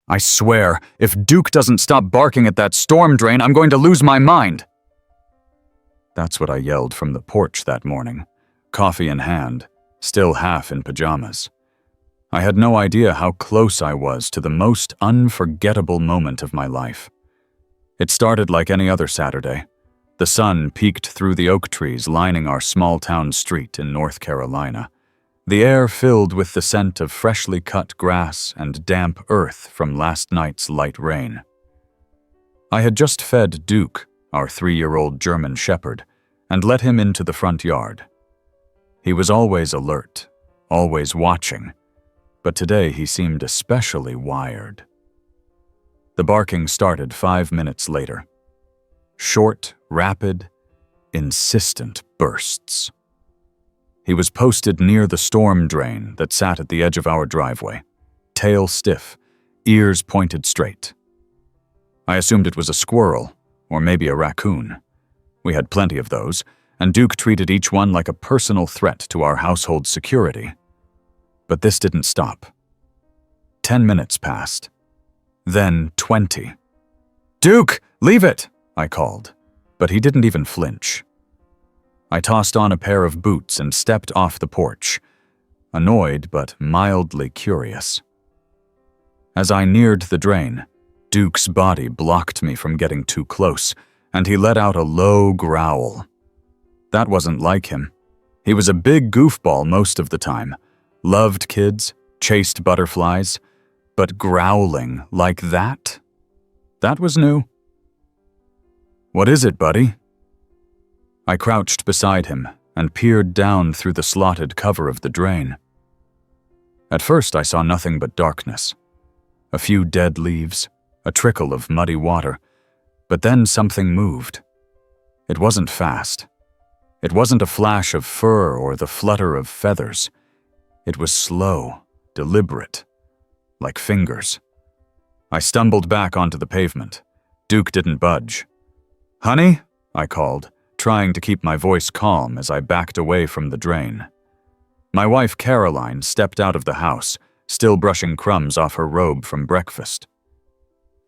I swear, if Duke doesn't stop barking at that storm drain, I'm going to lose my mind. That's what I yelled from the porch that morning, coffee in hand, still half in pajamas. I had no idea how close I was to the most unforgettable moment of my life. It started like any other Saturday. The sun peeked through the oak trees lining our small-town street in North Carolina, the air filled with the scent of freshly cut grass and damp earth from last night's light rain. I had just fed Duke, our 3-year-old German shepherd, and let him into the front yard. He was always alert, always watching, but today he seemed especially wired. The barking started 5 minutes later. Short, rapid, insistent bursts. He was posted near the storm drain that sat at the edge of our driveway, tail stiff, ears pointed straight. I assumed it was a squirrel, or maybe a raccoon. We had plenty of those, and Duke treated each one like a personal threat to our household security. But this didn't stop. 10 minutes passed. Then 20. "Duke, leave it!" I called, but he didn't even flinch. I tossed on a pair of boots and stepped off the porch, annoyed but mildly curious. As I neared the drain, Duke's body blocked me from getting too close, and he let out a low growl. That wasn't like him. He was a big goofball most of the time, loved kids, chased butterflies, but growling like that? That was new. "What is it, buddy?" I crouched beside him and peered down through the slotted cover of the drain. At first I saw nothing but darkness. A few dead leaves, a trickle of muddy water, but then something moved. It wasn't fast. It wasn't a flash of fur or the flutter of feathers. It was slow, deliberate, like fingers. I stumbled back onto the pavement. Duke didn't budge. "Honey?" I called, trying to keep my voice calm as I backed away from the drain. My wife Caroline stepped out of the house, still brushing crumbs off her robe from breakfast.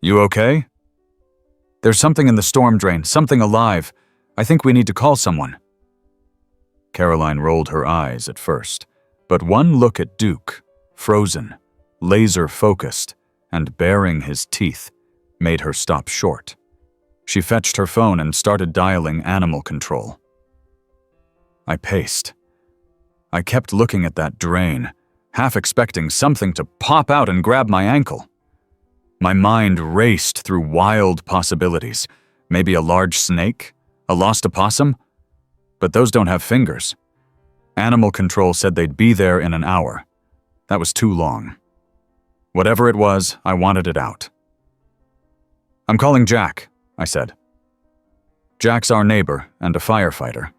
"You okay?" "There's something in the storm drain, something alive. I think we need to call someone." Caroline rolled her eyes at first, but one look at Duke, frozen, laser-focused, and baring his teeth, made her stop short. She fetched her phone and started dialing animal control. I paced. I kept looking at that drain, half expecting something to pop out and grab my ankle. My mind raced through wild possibilities. Maybe a large snake? A lost opossum? But those don't have fingers. Animal control said they'd be there in an hour. That was too long. Whatever it was, I wanted it out. "I'm calling Jack," I said. "Jack's our neighbor and a firefighter.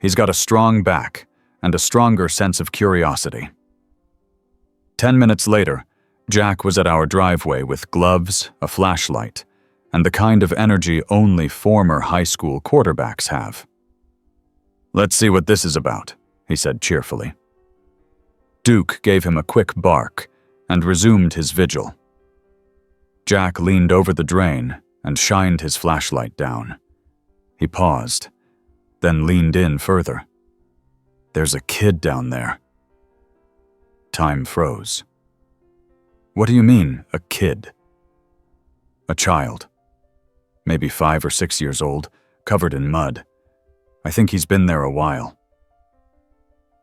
He's got a strong back and a stronger sense of curiosity." 10 minutes later, Jack was at our driveway with gloves, a flashlight, and the kind of energy only former high school quarterbacks have. "Let's see what this is about," he said cheerfully. Duke gave him a quick bark and resumed his vigil. Jack leaned over the drain and shined his flashlight down. He paused, then leaned in further. "There's a kid down there." Time froze. "What do you mean, a kid?" "A child. Maybe 5 or 6 years old, covered in mud. I think he's been there a while."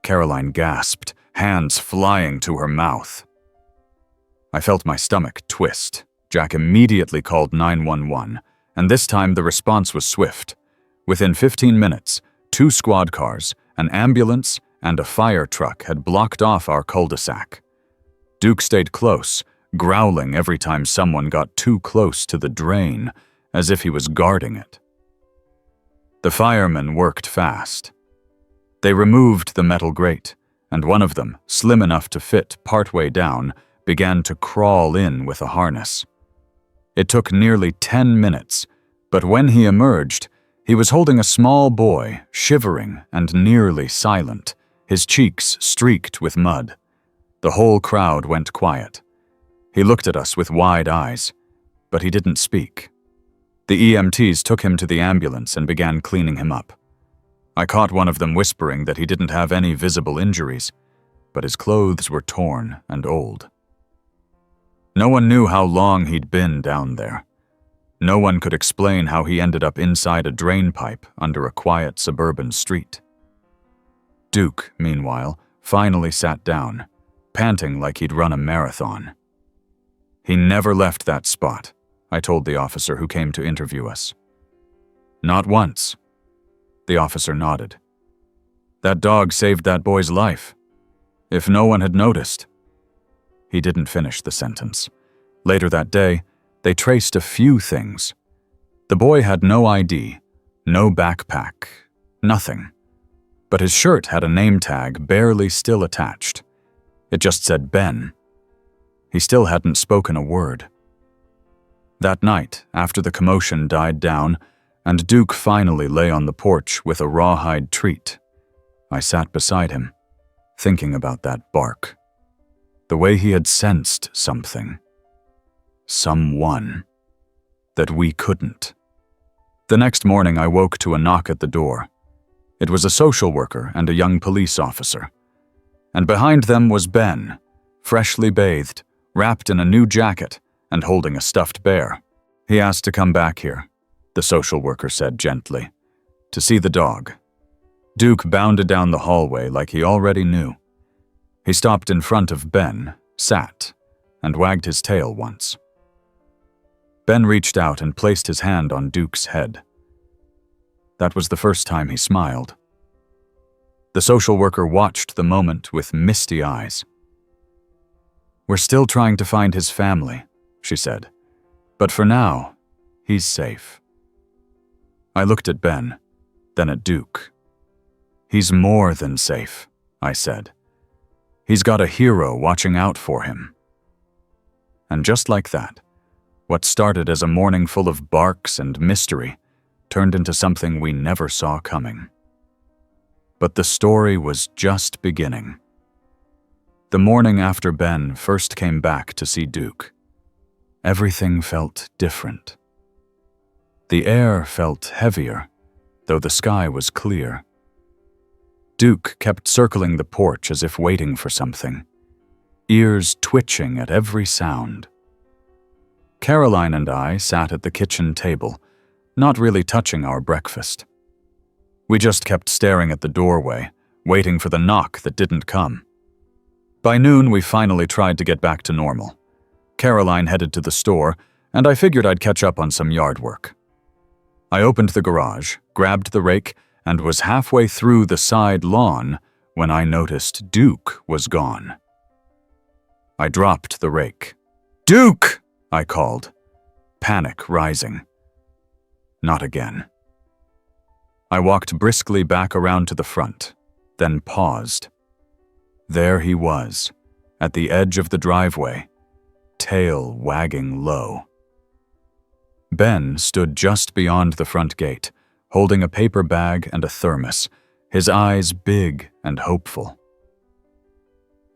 Caroline gasped, hands flying to her mouth. I felt my stomach twist. Jack immediately called 911, and this time the response was swift. Within 15 minutes, 2 squad cars, an ambulance, and a fire truck had blocked off our cul-de-sac. Duke stayed close, growling every time someone got too close to the drain, as if he was guarding it. The firemen worked fast. They removed the metal grate, and one of them, slim enough to fit partway down, began to crawl in with a harness. It took nearly 10 minutes, but when he emerged, he was holding a small boy, shivering and nearly silent, his cheeks streaked with mud. The whole crowd went quiet. He looked at us with wide eyes, but he didn't speak. The EMTs took him to the ambulance and began cleaning him up. I caught one of them whispering that he didn't have any visible injuries, but his clothes were torn and old. No one knew how long he'd been down there. No one could explain how he ended up inside a drain pipe under a quiet suburban street. Duke, meanwhile, finally sat down, panting like he'd run a marathon. He never left that spot, I told the officer who came to interview us. Not once. The officer nodded. That dog saved that boy's life. If no one had noticed. He didn't finish the sentence. Later that day, they traced a few things. The boy had no ID, no backpack, nothing. But his shirt had a name tag barely still attached. It just said Ben. He still hadn't spoken a word. That night, after the commotion died down, and Duke finally lay on the porch with a rawhide treat, I sat beside him, thinking about that bark. The way he had sensed something. Someone. That we couldn't. The next morning I woke to a knock at the door. It was a social worker and a young police officer. And behind them was Ben, freshly bathed, wrapped in a new jacket, and holding a stuffed bear. He asked to come back here, the social worker said gently, to see the dog. Duke bounded down the hallway like he already knew. He stopped in front of Ben, sat, and wagged his tail once. Ben reached out and placed his hand on Duke's head. That was the first time he smiled. The social worker watched the moment with misty eyes. "We're still trying to find his family," she said. "But for now, he's safe." I looked at Ben, then at Duke. "He's more than safe," I said. "He's got a hero watching out for him." And just like that, what started as a morning full of barks and mystery turned into something we never saw coming. But the story was just beginning. The morning after Ben first came back to see Duke, everything felt different. The air felt heavier, though the sky was clear. Duke kept circling the porch as if waiting for something, ears twitching at every sound. Caroline and I sat at the kitchen table, not really touching our breakfast. We just kept staring at the doorway, waiting for the knock that didn't come. By noon, we finally tried to get back to normal. Caroline headed to the store, and I figured I'd catch up on some yard work. I opened the garage, grabbed the rake, and was halfway through the side lawn when I noticed Duke was gone. I dropped the rake. "Duke!" I called, panic rising. Not again. I walked briskly back around to the front, then paused. There he was, at the edge of the driveway, tail wagging low. Ben stood just beyond the front gate, holding a paper bag and a thermos, his eyes big and hopeful.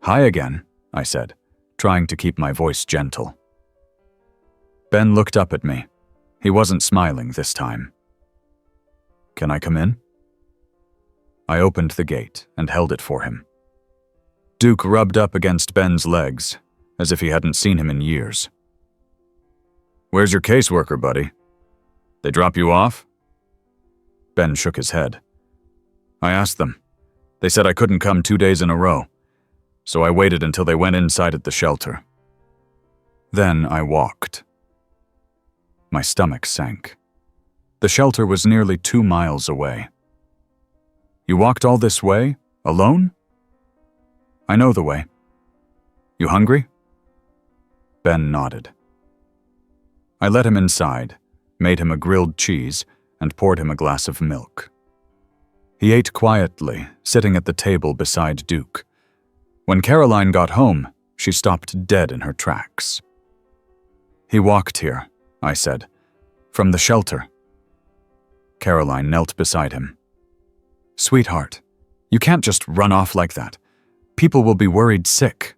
"Hi again," I said, trying to keep my voice gentle. Ben looked up at me. He wasn't smiling this time. "Can I come in?" I opened the gate and held it for him. Duke rubbed up against Ben's legs, as if he hadn't seen him in years. "Where's your caseworker, buddy? They drop you off?" Ben shook his head. "I asked them. They said I couldn't come 2 days in a row, so I waited until they went inside at the shelter. Then I walked." My stomach sank. The shelter was nearly 2 miles away. "You walked all this way, alone?" "I know the way. You hungry?" Ben nodded. I let him inside, made him a grilled cheese, and poured him a glass of milk. He ate quietly, sitting at the table beside Duke. When Caroline got home, she stopped dead in her tracks. "He walked here," I said, "from the shelter." Caroline knelt beside him. "Sweetheart, you can't just run off like that. People will be worried sick."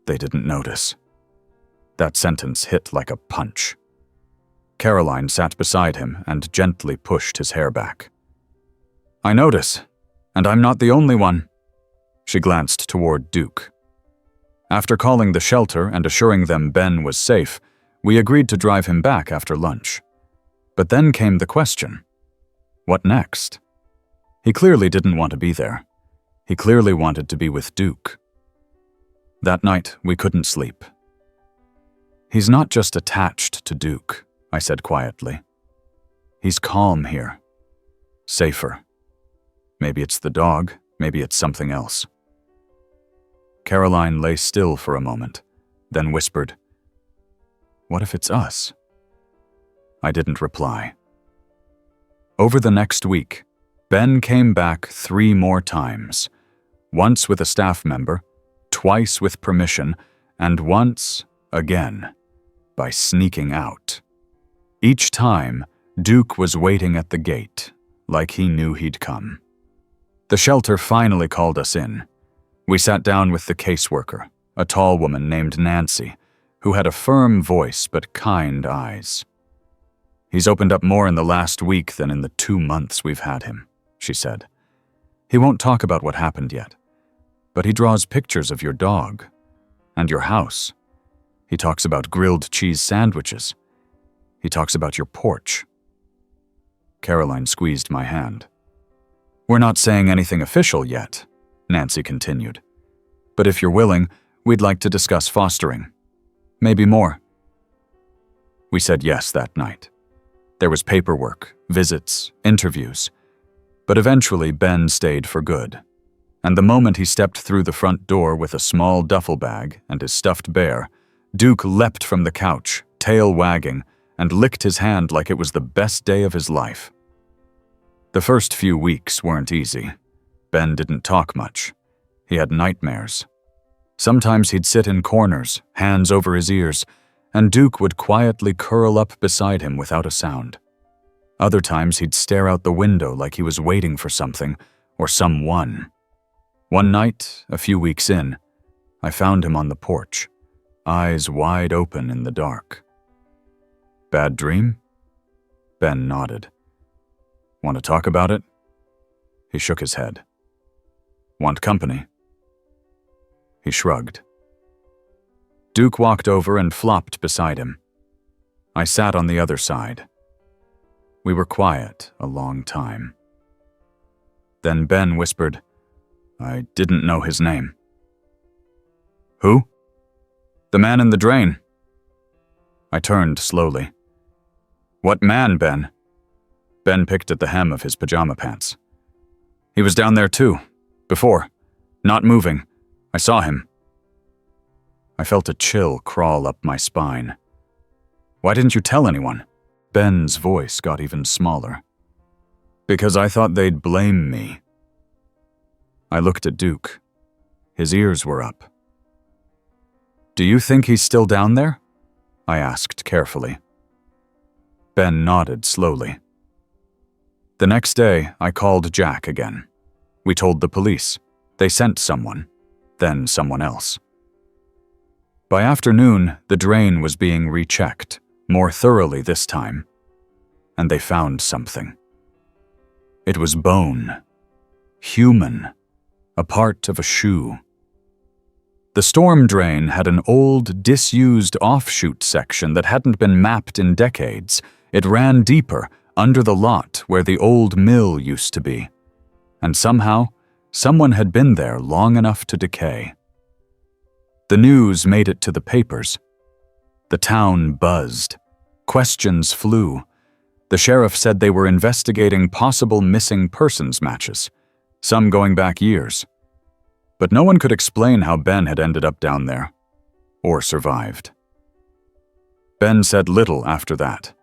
They didn't notice. That sentence hit like a punch. Caroline sat beside him and gently pushed his hair back. I notice, and I'm not the only one. She glanced toward Duke. After calling the shelter and assuring them Ben was safe, we agreed to drive him back after lunch. But then came the question. What next? He clearly didn't want to be there. He clearly wanted to be with Duke. That night, we couldn't sleep. He's not just attached to Duke, I said quietly. He's calm here. Safer. Maybe it's the dog, maybe it's something else. Caroline lay still for a moment, then whispered, What if it's us? I didn't reply. Over the next week, Ben came back 3 more times, once with a staff member, twice with permission, and once, again, by sneaking out. Each time, Duke was waiting at the gate, like he knew he'd come. The shelter finally called us in. We sat down with the caseworker, a tall woman named Nancy, who had a firm voice but kind eyes. He's opened up more in the last week than in the 2 months we've had him, she said. He won't talk about what happened yet, but he draws pictures of your dog and your house. He talks about grilled cheese sandwiches. He talks about your porch. Caroline squeezed my hand. We're not saying anything official yet, Nancy continued. But if you're willing, we'd like to discuss fostering. Maybe more. We said yes that night. There was paperwork, visits, interviews. But eventually Ben stayed for good. And the moment he stepped through the front door with a small duffel bag and his stuffed bear, Duke leapt from the couch, tail wagging, and licked his hand like it was the best day of his life. The first few weeks weren't easy. Ben didn't talk much. He had nightmares. Sometimes he'd sit in corners, hands over his ears, and Duke would quietly curl up beside him without a sound. Other times he'd stare out the window like he was waiting for something or someone. One night, a few weeks in, I found him on the porch, eyes wide open in the dark. Bad dream? Ben nodded. Want to talk about it? He shook his head. Want company? He shrugged. Duke walked over and flopped beside him. I sat on the other side. We were quiet a long time. Then Ben whispered, I didn't know his name. Who? The man in the drain. I turned slowly. What man, Ben? Ben picked at the hem of his pajama pants. He was down there too, before, not moving. I saw him. I felt a chill crawl up my spine. Why didn't you tell anyone? Ben's voice got even smaller. Because I thought they'd blame me. I looked at Duke. His ears were up. Do you think he's still down there? I asked carefully. Ben nodded slowly. The next day, I called Jack again. We told the police. They sent someone, then someone else. By afternoon, the drain was being rechecked, more thoroughly this time. And they found something. It was bone. Human. A part of a shoe. The storm drain had an old, disused offshoot section that hadn't been mapped in decades. It ran deeper, under the lot where the old mill used to be. And somehow, someone had been there long enough to decay. The news made it to the papers. The town buzzed. Questions flew. The sheriff said they were investigating possible missing persons matches, some going back years. But no one could explain how Ben had ended up down there, or survived. Ben said little after that.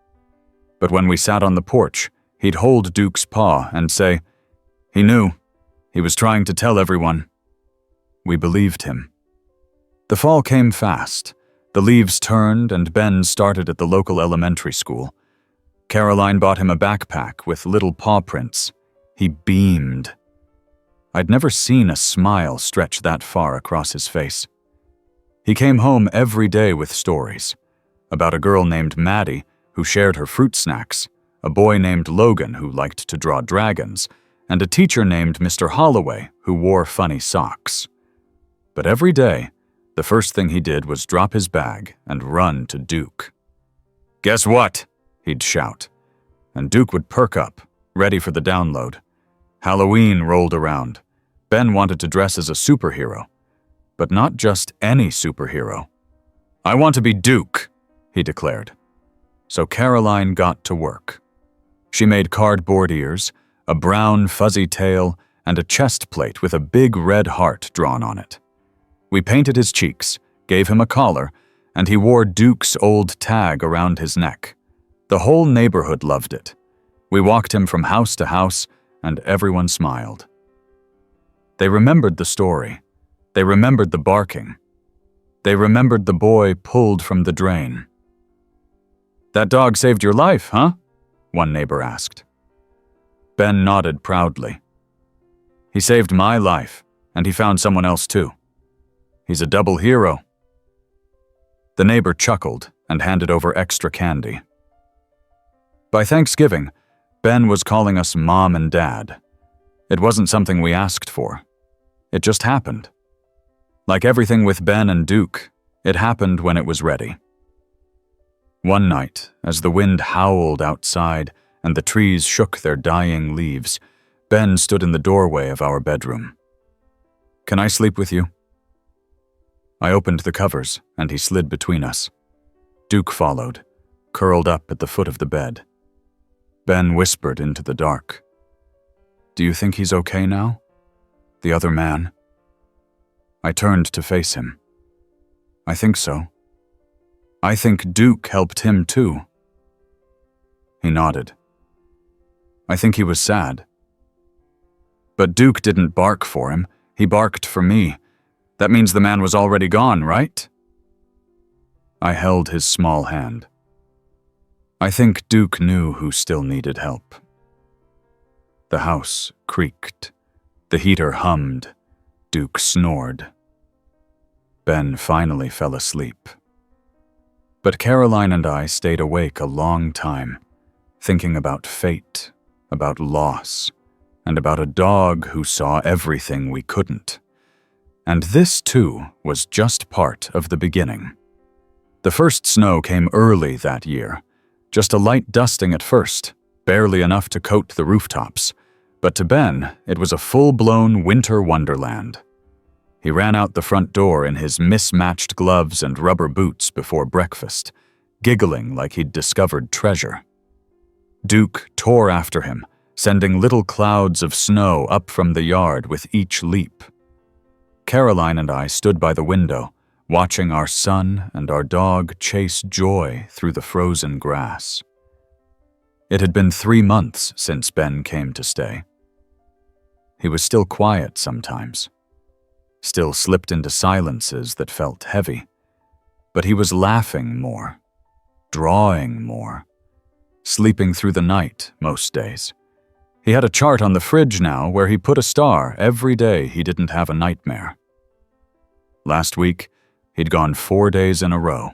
But when we sat on the porch, he'd hold Duke's paw and say, he knew. He was trying to tell everyone. We believed him. The fall came fast. The leaves turned and Ben started at the local elementary school. Caroline bought him a backpack with little paw prints. He beamed. I'd never seen a smile stretch that far across his face. He came home every day with stories about a girl named Maddie who shared her fruit snacks, a boy named Logan who liked to draw dragons, and a teacher named Mr. Holloway who wore funny socks. But every day, the first thing he did was drop his bag and run to Duke. "Guess what?" he'd shout, and Duke would perk up, ready for the download. Halloween rolled around. Ben wanted to dress as a superhero, but not just any superhero. "I want to be Duke," he declared. So Caroline got to work. She made cardboard ears, a brown fuzzy tail, and a chest plate with a big red heart drawn on it. We painted his cheeks, gave him a collar, and he wore Duke's old tag around his neck. The whole neighborhood loved it. We walked him from house to house, and everyone smiled. They remembered the story. They remembered the barking. They remembered the boy pulled from the drain. "That dog saved your life, huh?" one neighbor asked. Ben nodded proudly. "He saved my life, and he found someone else too. He's a double hero." The neighbor chuckled and handed over extra candy. By Thanksgiving, Ben was calling us Mom and Dad. It wasn't something we asked for. It just happened. Like everything with Ben and Duke, it happened when it was ready. One night, as the wind howled outside and the trees shook their dying leaves, Ben stood in the doorway of our bedroom. "Can I sleep with you?" I opened the covers, and he slid between us. Duke followed, curled up at the foot of the bed. Ben whispered into the dark. "Do you think he's okay now? The other man?" I turned to face him. "I think so. I think Duke helped him too." He nodded. "I think he was sad. But Duke didn't bark for him. He barked for me. That means the man was already gone, right?" I held his small hand. I think Duke knew who still needed help. The house creaked. The heater hummed. Duke snored. Ben finally fell asleep. But Caroline and I stayed awake a long time, thinking about fate, about loss, and about a dog who saw everything we couldn't. And this, too, was just part of the beginning. The first snow came early that year, just a light dusting at first, barely enough to coat the rooftops. But to Ben, it was a full-blown winter wonderland. He ran out the front door in his mismatched gloves and rubber boots before breakfast, giggling like he'd discovered treasure. Duke tore after him, sending little clouds of snow up from the yard with each leap. Caroline and I stood by the window, watching our son and our dog chase joy through the frozen grass. It had been 3 months since Ben came to stay. He was still quiet sometimes, still slipped into silences that felt heavy, but he was laughing more, drawing more, sleeping through the night most days. He had a chart on the fridge now where he put a star every day he didn't have a nightmare. Last week, he'd gone 4 days in a row.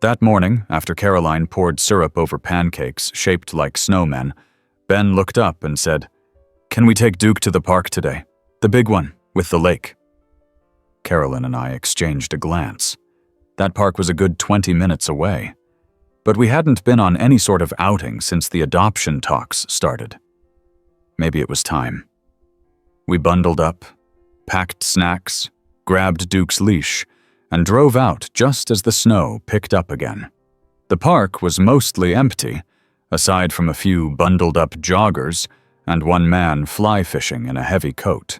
That morning, after Caroline poured syrup over pancakes shaped like snowmen, Ben looked up and said, "Can we take Duke to the park today? The big one, with the lake." Carolyn and I exchanged a glance. That park was a good 20 minutes away. But we hadn't been on any sort of outing since the adoption talks started. Maybe it was time. We bundled up, packed snacks, grabbed Duke's leash, and drove out just as the snow picked up again. The park was mostly empty, aside from a few bundled-up joggers and one man fly fishing in a heavy coat.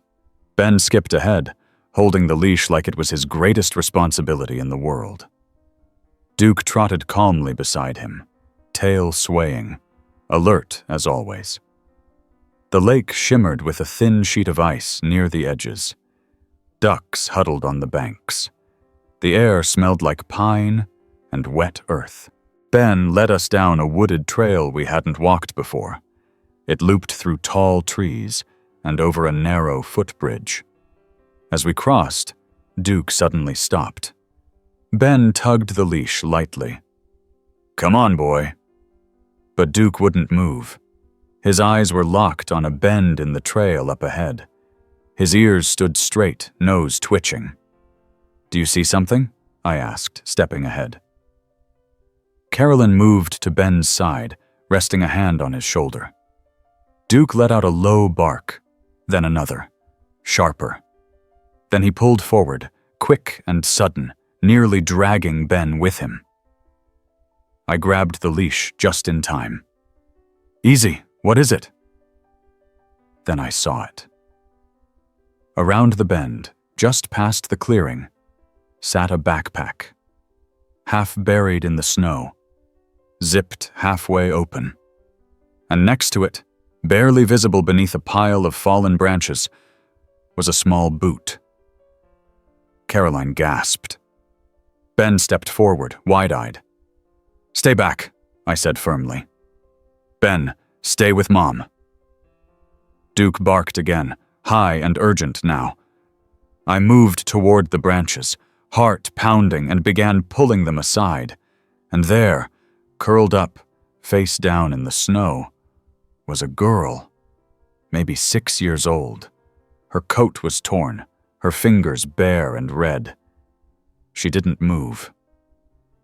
Ben skipped ahead, holding the leash like it was his greatest responsibility in the world. Duke trotted calmly beside him, tail swaying, alert as always. The lake shimmered with a thin sheet of ice near the edges. Ducks huddled on the banks. The air smelled like pine and wet earth. Ben led us down a wooded trail we hadn't walked before. It looped through tall trees and over a narrow footbridge. As we crossed, Duke suddenly stopped. Ben tugged the leash lightly. "Come on, boy." But Duke wouldn't move. His eyes were locked on a bend in the trail up ahead. His ears stood straight, nose twitching. "Do you see something?" I asked, stepping ahead. Carolyn moved to Ben's side, resting a hand on his shoulder. Duke let out a low bark, then another, sharper. Then he pulled forward, quick and sudden, nearly dragging Ben with him. I grabbed the leash just in time. "Easy, what is it?" Then I saw it. Around the bend, just past the clearing, sat a backpack, half buried in the snow, zipped halfway open. And next to it, barely visible beneath a pile of fallen branches, was a small boot. Caroline gasped. Ben stepped forward, wide-eyed. "Stay back," I said firmly. "Ben, stay with Mom." Duke barked again, high and urgent now. I moved toward the branches, heart pounding, and began pulling them aside. And there, curled up, face down in the snow, was a girl, maybe 6 years old. Her coat was torn, her fingers bare and red. She didn't move.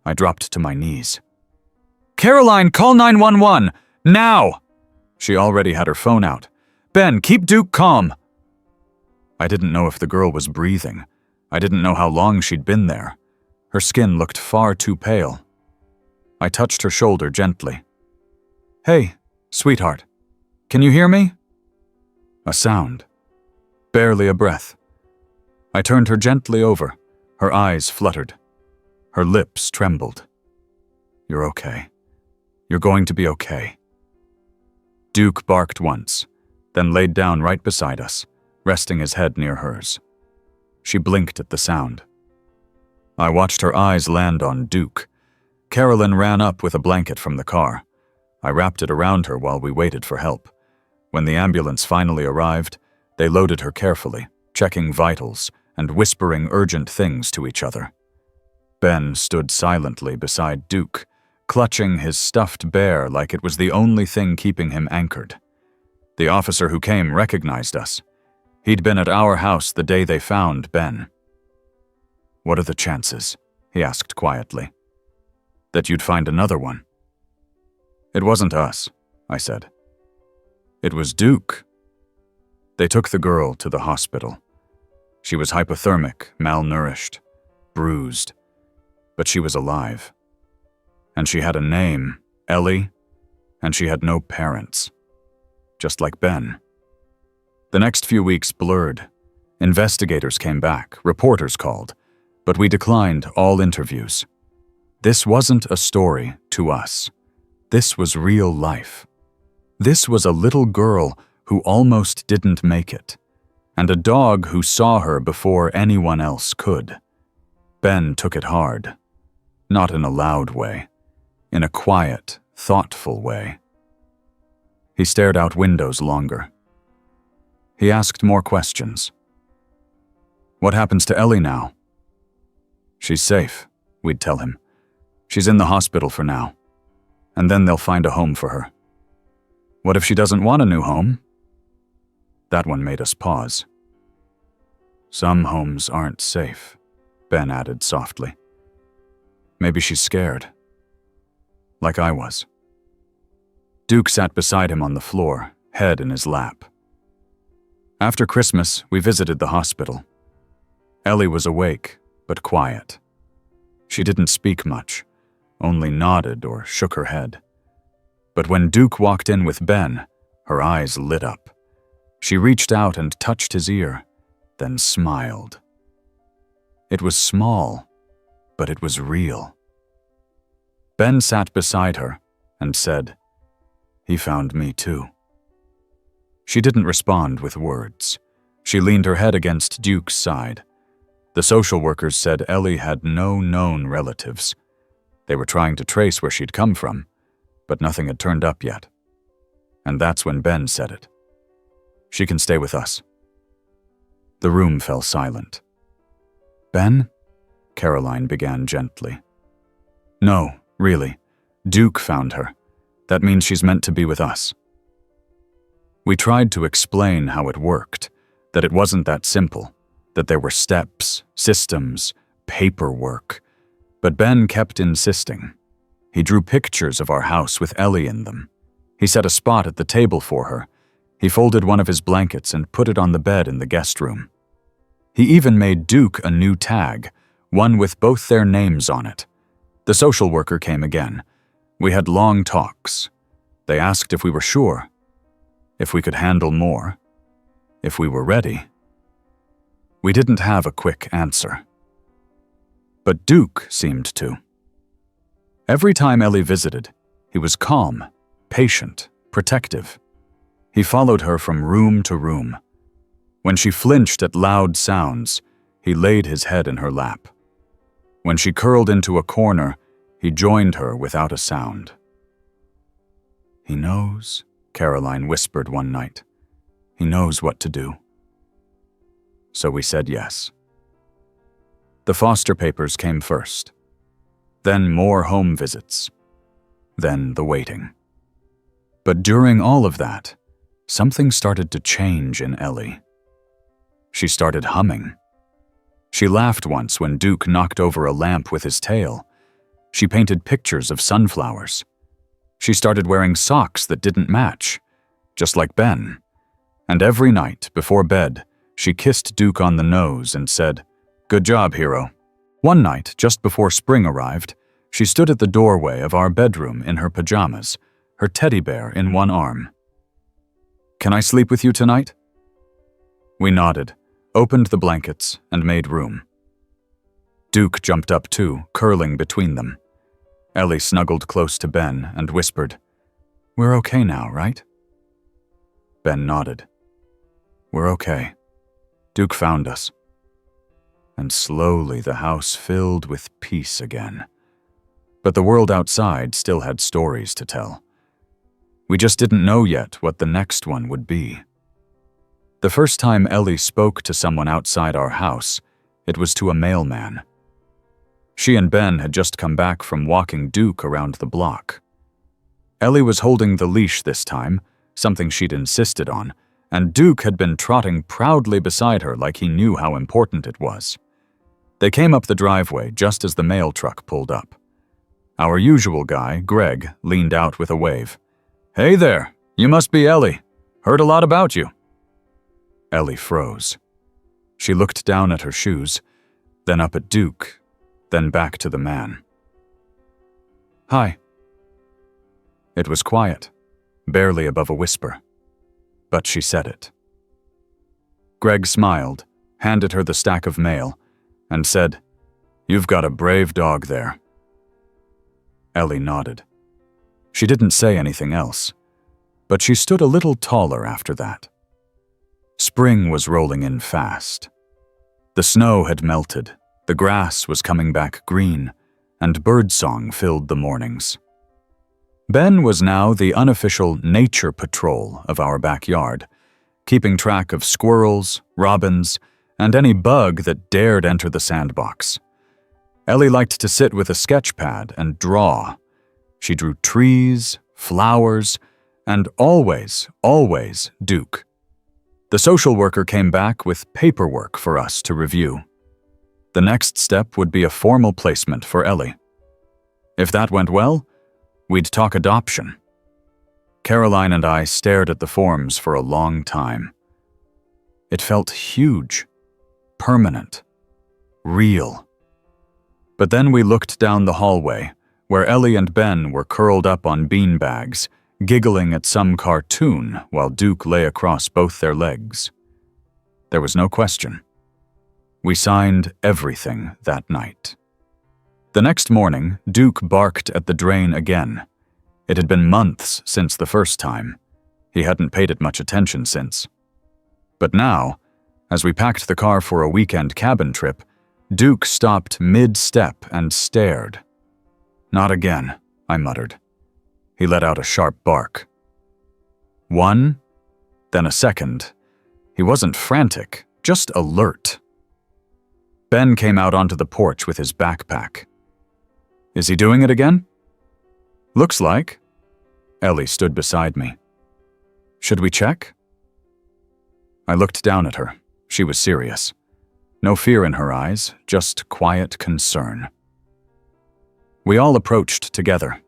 I dropped to my knees. "Caroline, call 911! Now!" She already had her phone out. "Ben, keep Duke calm." I didn't know if the girl was breathing. I didn't know how long she'd been there. Her skin looked far too pale. I touched her shoulder gently. "Hey, sweetheart, can you hear me?" A sound. Barely a breath. I turned her gently over. Her eyes fluttered. Her lips trembled. "You're okay. You're going to be okay." Duke barked once, then laid down right beside us, resting his head near hers. She blinked at the sound. I watched her eyes land on Duke. Carolyn ran up with a blanket from the car. I wrapped it around her while we waited for help. When the ambulance finally arrived, they loaded her carefully, checking vitals and whispering urgent things to each other. Ben stood silently beside Duke, clutching his stuffed bear like it was the only thing keeping him anchored. The officer who came recognized us. He'd been at our house the day they found Ben. "What are the chances?" he asked quietly. "That you'd find another one?" "It wasn't us," I said. "It was Duke." They took the girl to the hospital. She was hypothermic, malnourished, bruised, but she was alive. And she had a name, Ellie, and she had no parents. Just like Ben. The next few weeks blurred. Investigators came back, reporters called, but we declined all interviews. This wasn't a story to us. This was real life. This was a little girl who almost didn't make it, and a dog who saw her before anyone else could. Ben took it hard. Not in a loud way. In a quiet, thoughtful way. He stared out windows longer. He asked more questions. "What happens to Ellie now?" "She's safe," we'd tell him. "She's in the hospital for now. And then they'll find a home for her." "What if she doesn't want a new home?" That one made us pause. "Some homes aren't safe," Ben added softly. "Maybe she's scared. Like I was." Duke sat beside him on the floor, head in his lap. After Christmas, we visited the hospital. Ellie was awake, but quiet. She didn't speak much, only nodded or shook her head. But when Duke walked in with Ben, her eyes lit up. She reached out and touched his ear, then smiled. It was small, but it was real. Ben sat beside her and said, "He found me too." She didn't respond with words. She leaned her head against Duke's side. The social workers said Ellie had no known relatives. They were trying to trace where she'd come from, but nothing had turned up yet. And that's when Ben said it. "She can stay with us." The room fell silent. Ben? Caroline began gently. No, really. Duke found her. That means she's meant to be with us. We tried to explain how it worked, that it wasn't that simple, that there were steps, systems, paperwork. But Ben kept insisting. He drew pictures of our house with Ellie in them. He set a spot at the table for her. He folded one of his blankets and put it on the bed in the guest room. He even made Duke a new tag, one with both their names on it. The social worker came again. We had long talks. They asked if we were sure, if we could handle more, if we were ready. We didn't have a quick answer. But Duke seemed to. Every time Ellie visited, he was calm, patient, protective. He followed her from room to room. When she flinched at loud sounds, he laid his head in her lap. When she curled into a corner, he joined her without a sound. He knows, Caroline whispered one night. He knows what to do. So we said yes. The foster papers came first. Then more home visits. Then the waiting. But during all of that, something started to change in Ellie. She started humming. She laughed once when Duke knocked over a lamp with his tail. She painted pictures of sunflowers. She started wearing socks that didn't match, just like Ben. And every night, before bed, she kissed Duke on the nose and said, "Good job, hero." One night, just before spring arrived, she stood at the doorway of our bedroom in her pajamas, her teddy bear in one arm. "Can I sleep with you tonight?" We nodded, opened the blankets, and made room. Duke jumped up too, curling between them. Ellie snuggled close to Ben and whispered, "We're okay now, right?" Ben nodded. "We're okay. Duke found us." And slowly the house filled with peace again. But the world outside still had stories to tell. We just didn't know yet what the next one would be. The first time Ellie spoke to someone outside our house, it was to a mailman. She and Ben had just come back from walking Duke around the block. Ellie was holding the leash this time, something she'd insisted on, and Duke had been trotting proudly beside her like he knew how important it was. They came up the driveway just as the mail truck pulled up. Our usual guy, Greg, leaned out with a wave. "Hey there, you must be Ellie. Heard a lot about you." Ellie froze. She looked down at her shoes, then up at Duke, then back to the man. "Hi." It was quiet, barely above a whisper, but she said it. Greg smiled, handed her the stack of mail, and said, "You've got a brave dog there." Ellie nodded. She didn't say anything else, but she stood a little taller after that. Spring was rolling in fast. The snow had melted, the grass was coming back green, and birdsong filled the mornings. Ben was now the unofficial nature patrol of our backyard, keeping track of squirrels, robins, and any bug that dared enter the sandbox. Ellie liked to sit with a sketch pad and draw. She drew trees, flowers, and always Duke. The social worker came back with paperwork for us to review. The next step would be a formal placement for Ellie. If that went well, we'd talk adoption. Caroline and I stared at the forms for a long time. It felt huge, permanent, real. But then we looked down the hallway, where Ellie and Ben were curled up on beanbags, giggling at some cartoon while Duke lay across both their legs. There was no question. We signed everything that night. The next morning, Duke barked at the drain again. It had been months since the first time. He hadn't paid it much attention since. But now, as we packed the car for a weekend cabin trip, Duke stopped mid-step and stared. "Not again," I muttered. He let out a sharp bark. One, then a second. He wasn't frantic, just alert. Ben came out onto the porch with his backpack. Is he doing it again? Looks like. Ellie stood beside me. Should we check? I looked down at her. She was serious. No fear in her eyes, just quiet concern. We all approached together.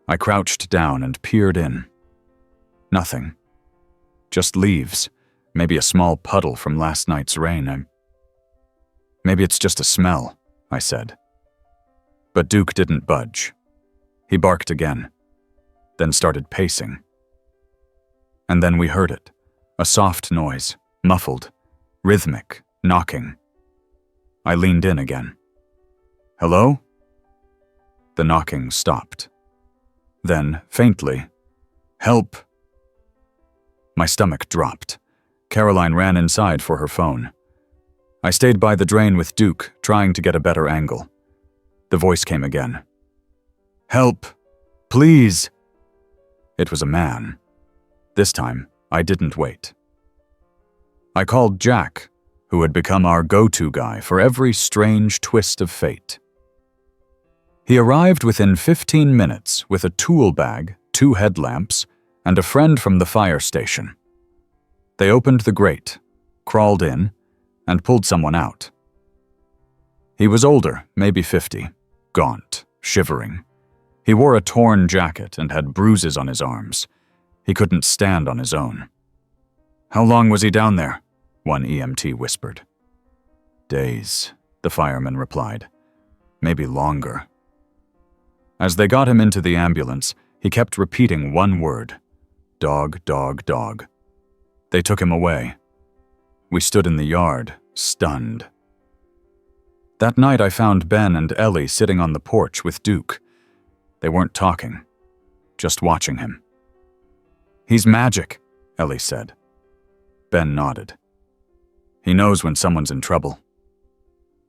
I crouched down and peered in. Nothing. Just leaves, maybe a small puddle from last night's rain. Maybe it's just a smell, I said. But Duke didn't budge. He barked again, then started pacing. And then we heard it, a soft noise, muffled, rhythmic, knocking. I leaned in again. Hello? The knocking stopped. Then, faintly, help! My stomach dropped. Caroline ran inside for her phone. I stayed by the drain with Duke, trying to get a better angle. The voice came again. Help! Please! It was a man. This time, I didn't wait. I called Jack, who had become our go-to guy for every strange twist of fate. He arrived within 15 minutes with a tool bag, 2 headlamps, and a friend from the fire station. They opened the grate, crawled in, and pulled someone out. He was older, maybe 50, gaunt, shivering. He wore a torn jacket and had bruises on his arms. He couldn't stand on his own. How long was he down there? One EMT whispered. Days, the fireman replied. Maybe longer. As they got him into the ambulance, he kept repeating one word. Dog, dog, dog. They took him away. We stood in the yard, stunned. That night I found Ben and Ellie sitting on the porch with Duke. They weren't talking, just watching him. He's magic, Ellie said. Ben nodded. He knows when someone's in trouble.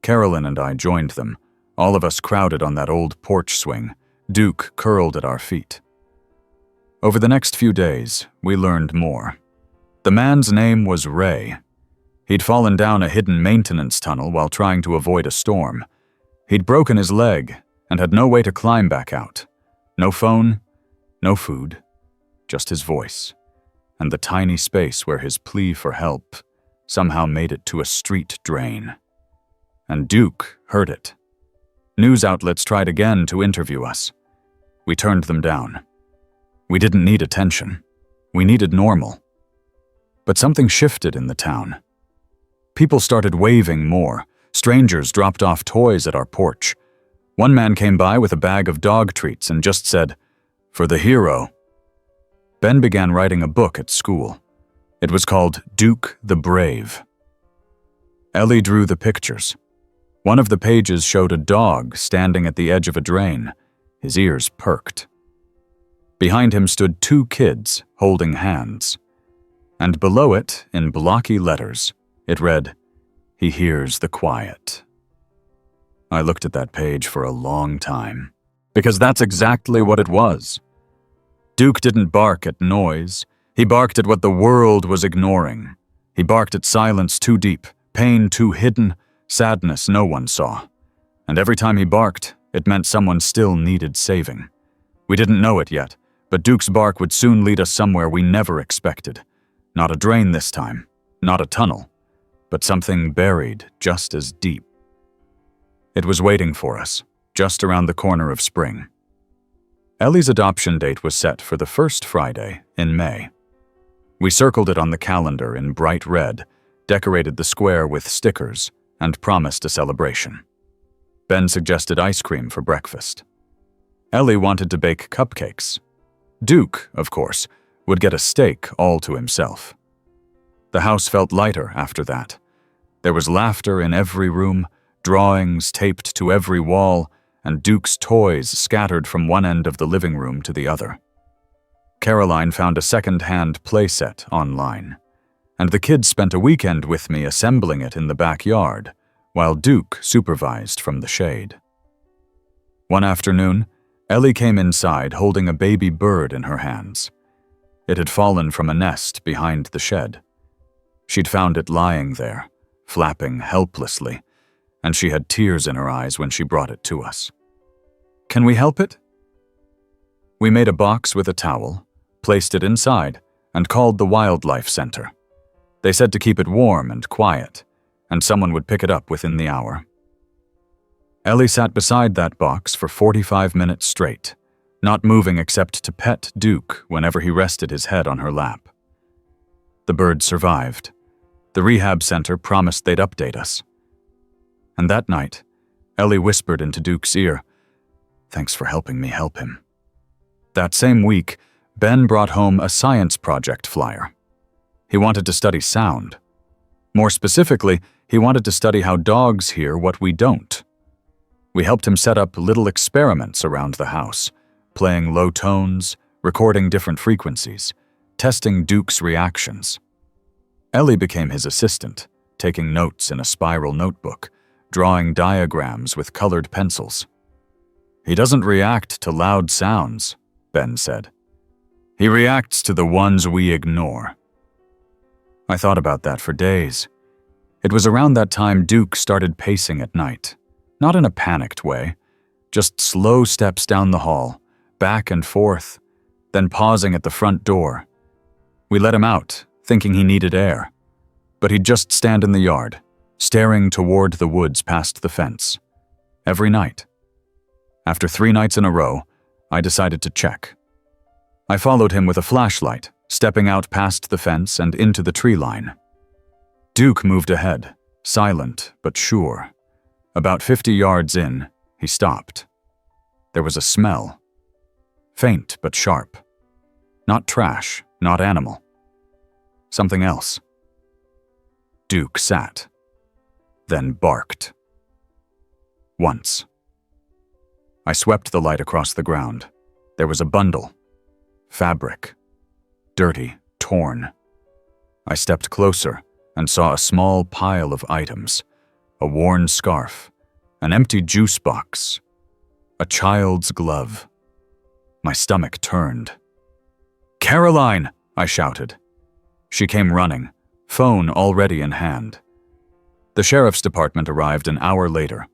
Carolyn and I joined them, all of us crowded on that old porch swing, Duke curled at our feet. Over the next few days, we learned more. The man's name was Ray. He'd fallen down a hidden maintenance tunnel while trying to avoid a storm. He'd broken his leg and had no way to climb back out. No phone, no food, just his voice, and the tiny space where his plea for help somehow made it to a street drain. And Duke heard it. News outlets tried again to interview us. We turned them down. We didn't need attention. We needed normal. But something shifted in the town. People started waving more. Strangers dropped off toys at our porch. One man came by with a bag of dog treats and just said, "For the hero." Ben began writing a book at school. It was called Duke the Brave. Ellie drew the pictures. One of the pages showed a dog standing at the edge of a drain. His ears perked. Behind him stood 2 kids holding hands. And below it, in blocky letters, it read, "He hears the quiet." I looked at that page for a long time, because that's exactly what it was. Duke didn't bark at noise. He barked at what the world was ignoring. He barked at silence too deep, pain too hidden, sadness no one saw. And every time he barked, it meant someone still needed saving. We didn't know it yet, but Duke's bark would soon lead us somewhere we never expected. Not a drain this time, not a tunnel, but something buried just as deep. It was waiting for us, just around the corner of spring. Ellie's adoption date was set for the first Friday in May. We circled it on the calendar in bright red, decorated the square with stickers, and promised a celebration. Ben suggested ice cream for breakfast. Ellie wanted to bake cupcakes. Duke, of course, would get a steak all to himself. The house felt lighter after that. There was laughter in every room, drawings taped to every wall, and Duke's toys scattered from one end of the living room to the other. Caroline found a second-hand playset online, and the kids spent a weekend with me assembling it in the backyard, while Duke supervised from the shade. One afternoon, Ellie came inside holding a baby bird in her hands. It had fallen from a nest behind the shed. She'd found it lying there, flapping helplessly, and she had tears in her eyes when she brought it to us. "Can we help it?" We made a box with a towel, placed it inside, and called the wildlife center. They said to keep it warm and quiet, and someone would pick it up within the hour. Ellie sat beside that box for 45 minutes straight, not moving except to pet Duke whenever he rested his head on her lap. The bird survived. The rehab center promised they'd update us. And that night, Ellie whispered into Duke's ear, "Thanks for helping me help him." That same week, Ben brought home a science project flyer. He wanted to study sound. More specifically, he wanted to study how dogs hear what we don't. We helped him set up little experiments around the house, playing low tones, recording different frequencies, testing Duke's reactions. Ellie became his assistant, taking notes in a spiral notebook, drawing diagrams with colored pencils. "He doesn't react to loud sounds," Ben said. "He reacts to the ones we ignore." I thought about that for days. It was around that time Duke started pacing at night, not in a panicked way, just slow steps down the hall, back and forth, then pausing at the front door. We let him out, thinking he needed air, but he'd just stand in the yard, staring toward the woods past the fence. Every night. After 3 nights in a row, I decided to check. I followed him with a flashlight, stepping out past the fence and into the tree line. Duke moved ahead, silent but sure. About 50 yards in, he stopped. There was a smell. Faint but sharp. Not trash, not animal. Something else. Duke sat, then barked. Once. I swept the light across the ground. There was a bundle. Fabric. Dirty, torn. I stepped closer and saw a small pile of items. A worn scarf. An empty juice box. A child's glove. My stomach turned. "Caroline!" I shouted. She came running, phone already in hand. The sheriff's department arrived an hour later.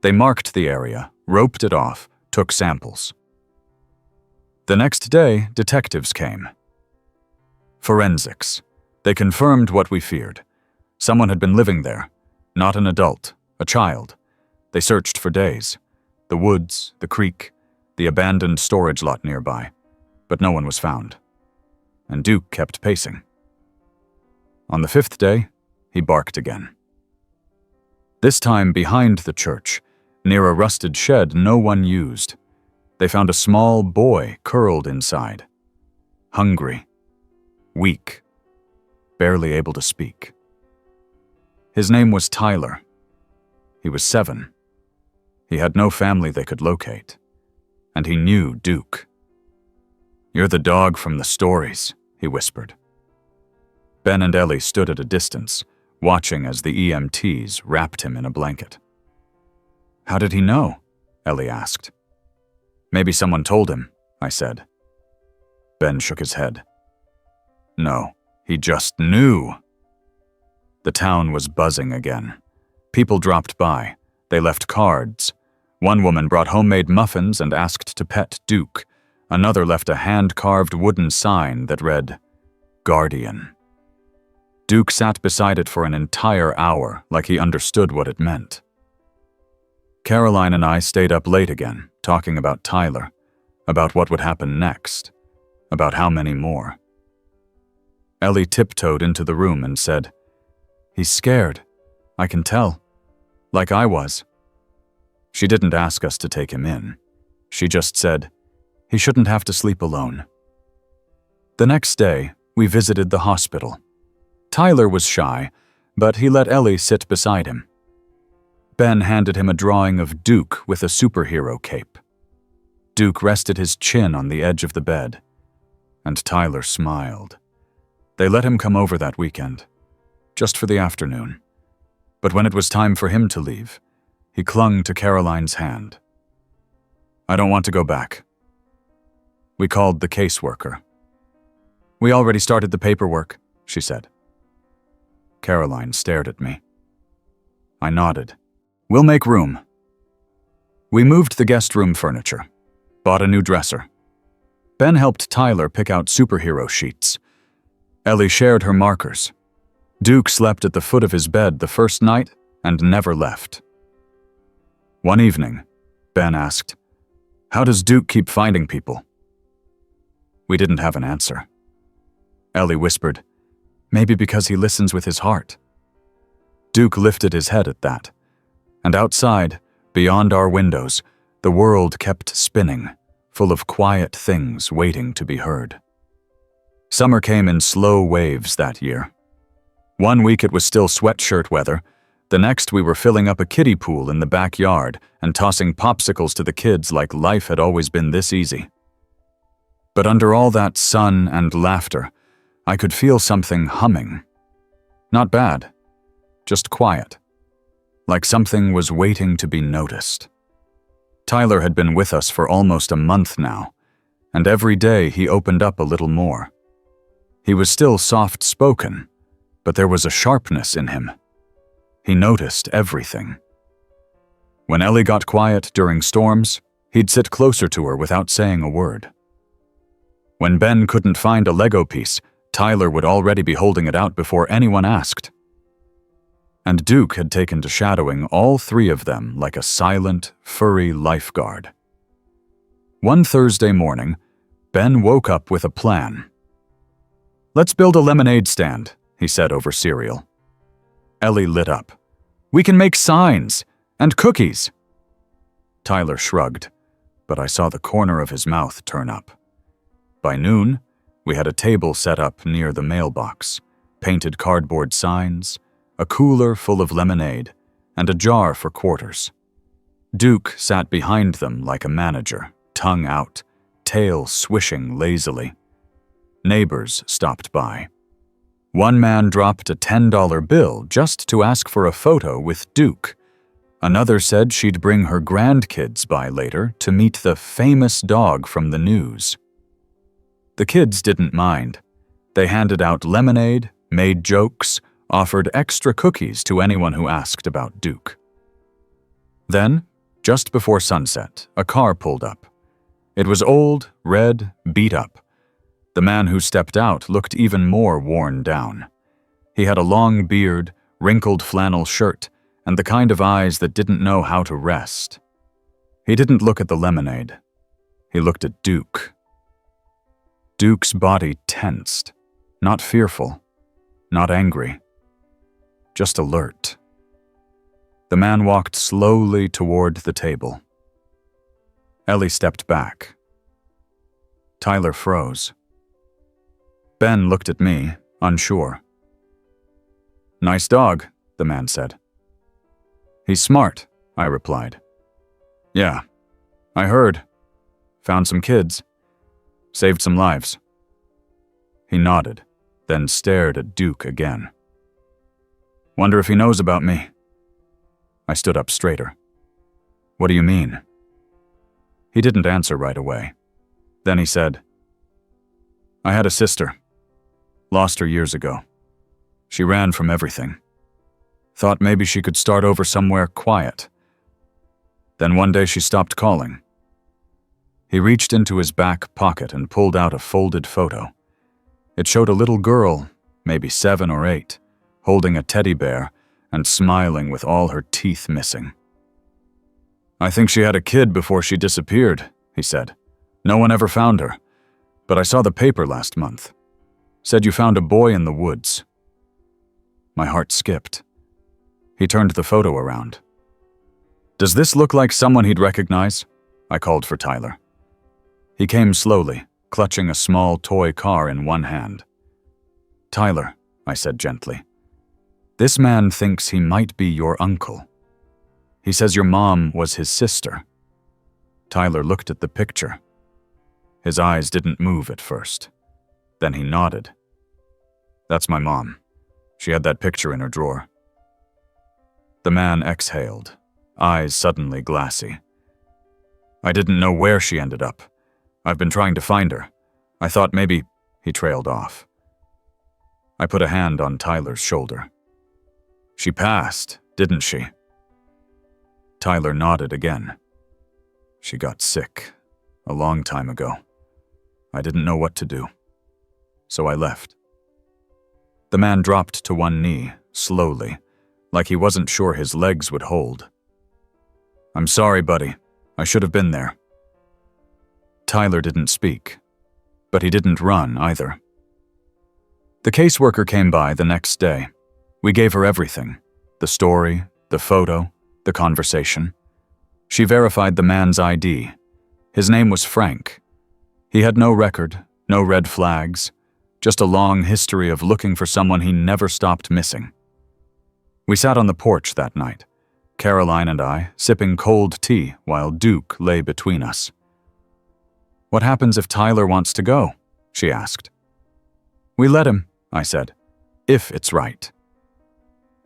They marked the area, roped it off, took samples. The next day, detectives came. Forensics. They confirmed what we feared. Someone had been living there. Not an adult, a child. They searched for days. The woods, the creek, the abandoned storage lot nearby. But no one was found. And Duke kept pacing. On the 5th day, he barked again. This time behind the church, near a rusted shed no one used. They found a small boy curled inside. Hungry. Weak. Barely able to speak. His name was Tyler. He was 7. He had no family they could locate. And he knew Duke. "You're the dog from the stories," he whispered. Ben and Ellie stood at a distance, watching as the EMTs wrapped him in a blanket. "How did he know?" Ellie asked. "Maybe someone told him," I said. Ben shook his head. "No, he just knew." The town was buzzing again. People dropped by. They left cards. One woman brought homemade muffins and asked to pet Duke. Another left a hand-carved wooden sign that read, "Guardian." Duke sat beside it for an entire hour, like he understood what it meant. Caroline and I stayed up late again, talking about Tyler, about what would happen next, about how many more. Ellie tiptoed into the room and said, "He's scared. I can tell. Like I was." She didn't ask us to take him in. She just said, "He shouldn't have to sleep alone." The next day, we visited the hospital. Tyler was shy, but he let Ellie sit beside him. Ben handed him a drawing of Duke with a superhero cape. Duke rested his chin on the edge of the bed, and Tyler smiled. They let him come over that weekend, just for the afternoon. But when it was time for him to leave, he clung to Caroline's hand. "I don't want to go back." We called the caseworker. "We already started the paperwork," she said. Caroline stared at me. I nodded. We'll make room. We moved the guest room furniture, bought a new dresser. Ben helped Tyler pick out superhero sheets. Ellie shared her markers. Duke slept at the foot of his bed the first night and never left. One evening, Ben asked, "How does Duke keep finding people?" We didn't have an answer. Ellie whispered, "Maybe because he listens with his heart." Duke lifted his head at that, and outside, beyond our windows, the world kept spinning, full of quiet things waiting to be heard. Summer came in slow waves that year. One week it was still sweatshirt weather. The next we were filling up a kiddie pool in the backyard and tossing popsicles to the kids like life had always been this easy. But under all that sun and laughter, I could feel something humming. Not bad, just quiet, like something was waiting to be noticed. Tyler had been with us for almost a month now, and every day he opened up a little more. He was still soft-spoken, but there was a sharpness in him. He noticed everything. When Ellie got quiet during storms, he'd sit closer to her without saying a word. When Ben couldn't find a Lego piece, Tyler would already be holding it out before anyone asked. And Duke had taken to shadowing all three of them like a silent, furry lifeguard. One Thursday morning, Ben woke up with a plan. "Let's build a lemonade stand," he said over cereal. Ellie lit up. "We can make signs and cookies." Tyler shrugged, but I saw the corner of his mouth turn up. By noon, we had a table set up near the mailbox, painted cardboard signs, a cooler full of lemonade, and a jar for quarters. Duke sat behind them like a manager, tongue out, tail swishing lazily. Neighbors stopped by. One man dropped a $10 bill just to ask for a photo with Duke. Another said she'd bring her grandkids by later to meet the famous dog from the news. The kids didn't mind. They handed out lemonade, made jokes, offered extra cookies to anyone who asked about Duke. Then, just before sunset, a car pulled up. It was old, red, beat up. The man who stepped out looked even more worn down. He had a long beard, wrinkled flannel shirt, and the kind of eyes that didn't know how to rest. He didn't look at the lemonade. He looked at Duke. Duke's body tensed, not fearful, not angry, just alert. The man walked slowly toward the table. Ellie stepped back. Tyler froze. Ben looked at me, unsure. "Nice dog," the man said. "He's smart," I replied. "Yeah, I heard. Found some kids. Saved some lives." He nodded, then stared at Duke again. "Wonder if he knows about me." I stood up straighter. "What do you mean?" He didn't answer right away. Then he said, "I had a sister. Lost her years ago. She ran from everything. Thought maybe she could start over somewhere quiet. Then one day she stopped calling." He reached into his back pocket and pulled out a folded photo. It showed a little girl, maybe 7 or 8, holding a teddy bear and smiling with all her teeth missing. "I think she had a kid before she disappeared," he said. "No one ever found her, but I saw the paper last month. Said you found a boy in the woods." My heart skipped. He turned the photo around. "Does this look like someone he'd recognize?" I called for Tyler. He came slowly, clutching a small toy car in one hand. "Tyler," I said gently, "this man thinks he might be your uncle. He says your mom was his sister." Tyler looked at the picture. His eyes didn't move at first. Then he nodded. "That's my mom. She had that picture in her drawer." The man exhaled, eyes suddenly glassy. "I didn't know where she ended up. I've been trying to find her. I thought maybe—" He trailed off. I put a hand on Tyler's shoulder. "She passed, didn't she?" Tyler nodded again. She got sick a long time ago. I didn't know what to do, so I left. The man dropped to one knee, slowly, like he wasn't sure his legs would hold. I'm sorry, buddy. I should have been there. Tyler didn't speak, but he didn't run either. The caseworker came by the next day. We gave her everything: the story, the photo, the conversation. She verified the man's ID. His name was Frank. He had no record, no red flags, just a long history of looking for someone he never stopped missing. We sat on the porch that night, Caroline and I, sipping cold tea while Duke lay between us. What happens if Tyler wants to go? She asked. We let him, I said, if it's right.